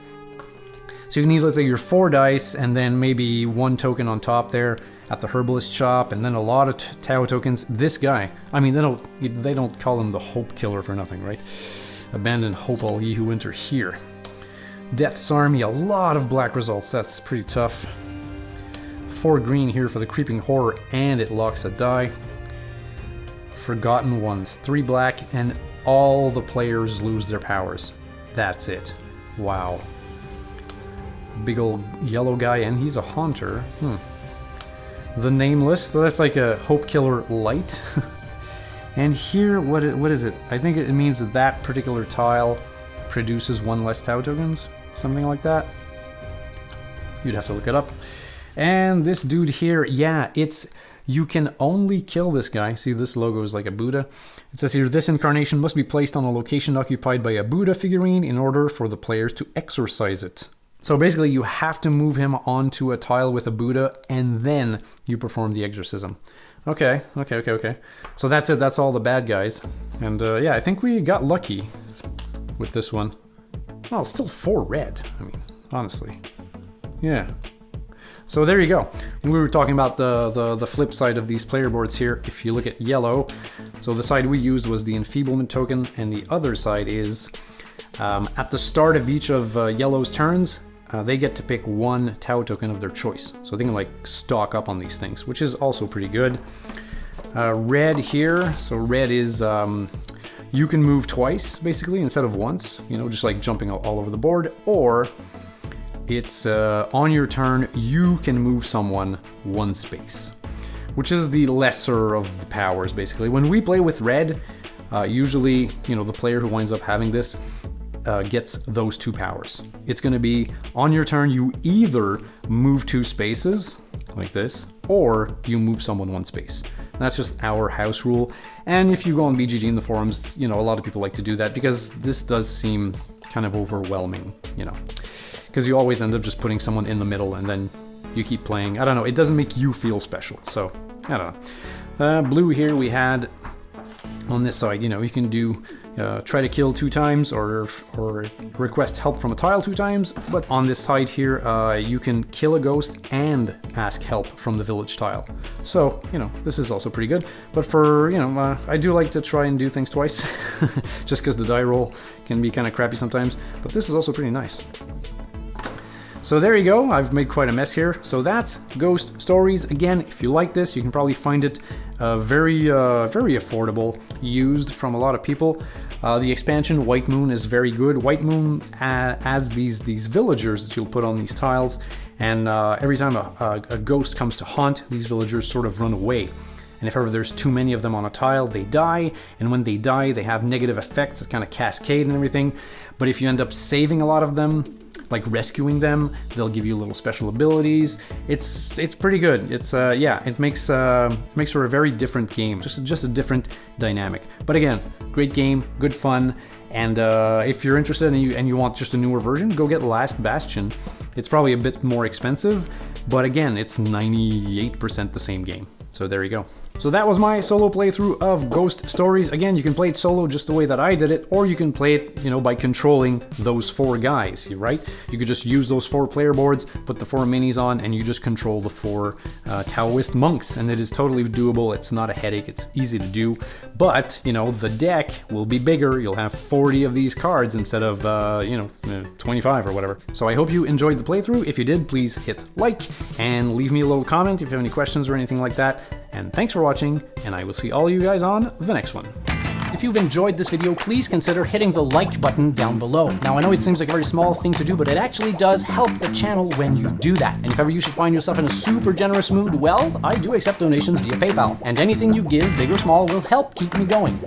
So you need, let's say, your 4 dice, and then maybe 1 token on top there at the herbalist shop, and then a lot of Tau tokens. This guy, I mean, they don't call him the Hope Killer for nothing, right? Abandon hope, all ye who enter here. Death's Army, a lot of black results. That's pretty tough. 4 green here for the Creeping Horror, and it locks a die. Forgotten Ones, 3 black, and all the players lose their powers. That's it. Wow. Big old yellow guy, and he's a haunter. The Nameless, so that's like a Hope Killer light. And here, what is it? I think it means that that particular tile produces 1 less Tau tokens, something like that. You'd have to look it up. And this dude here, yeah, you can only kill this guy. See, this logo is like a Buddha. It says here, this incarnation must be placed on a location occupied by a Buddha figurine in order for the players to exorcise it. So basically, you have to move him onto a tile with a Buddha, and then you perform the exorcism. Okay. So that's it. That's all the bad guys. And yeah, I think we got lucky with this one. Well, it's still 4 red. I mean, honestly. Yeah. So there you go. We were talking about the flip side of these player boards here. If you look at yellow, so the side we used was the enfeeblement token, and the other side is at the start of each of yellow's turns, they get to pick 1 Tau token of their choice. So they can like stock up on these things, which is also pretty good. Red here, so red is you can move twice basically instead of once, you know, just like jumping all over the board, or it's on your turn, you can move someone 1 space, which is the lesser of the powers, basically. When we play with red, usually, you know, the player who winds up having this gets those 2 powers. It's going to be on your turn, you either move 2 spaces like this, or you move someone 1 space. That's just our house rule. And if you go on BGG in the forums, you know, a lot of people like to do that because this does seem kind of overwhelming, you know, because you always end up just putting someone in the middle and then you keep playing. I don't know, it doesn't make you feel special. So I don't know. Blue here we had on this side, you know, you can do try to kill 2 times or request help from a tile 2 times. But on this side here, you can kill a ghost and ask help from the village tile. So, you know, this is also pretty good. But for, you know, I do like to try and do things twice, just because the die roll can be kind of crappy sometimes. But this is also pretty nice. So there you go, I've made quite a mess here. So that's Ghost Stories. Again, if you like this, you can probably find it very affordable, used from a lot of people. The expansion, White Moon, is very good. White Moon adds these villagers that you'll put on these tiles, and every time a ghost comes to haunt, these villagers sort of run away. And if ever there's too many of them on a tile, they die, and when they die, they have negative effects that kind of cascade and everything. But if you end up saving a lot of them, like rescuing them, they'll give you little special abilities. It's pretty good. It's yeah, it makes for a very different game, just a different dynamic. But again, great game, good fun. And if you're interested and you want just a newer version, go get Last Bastion. It's probably a bit more expensive, but again, it's 98% the same game. So there you go. So that was my solo playthrough of Ghost Stories. Again, you can play it solo just the way that I did it, or you can play it, you know, by controlling those 4 guys, right? You could just use those 4 player boards, put the 4 minis on, and you just control the 4 Taoist monks, and it is totally doable. It's not a headache. It's easy to do, but, you know, the deck will be bigger. You'll have 40 of these cards instead of, you know, 25 or whatever. So I hope you enjoyed the playthrough. If you did, please hit like and leave me a little comment if you have any questions or anything like that. And thanks for watching, and I will see all you guys on the next one. If you've enjoyed this video, please consider hitting the like button down below. Now, I know it seems like a very small thing to do, but it actually does help the channel when you do that. And if ever you should find yourself in a super generous mood, well, I do accept donations via PayPal. And anything you give, big or small, will help keep me going.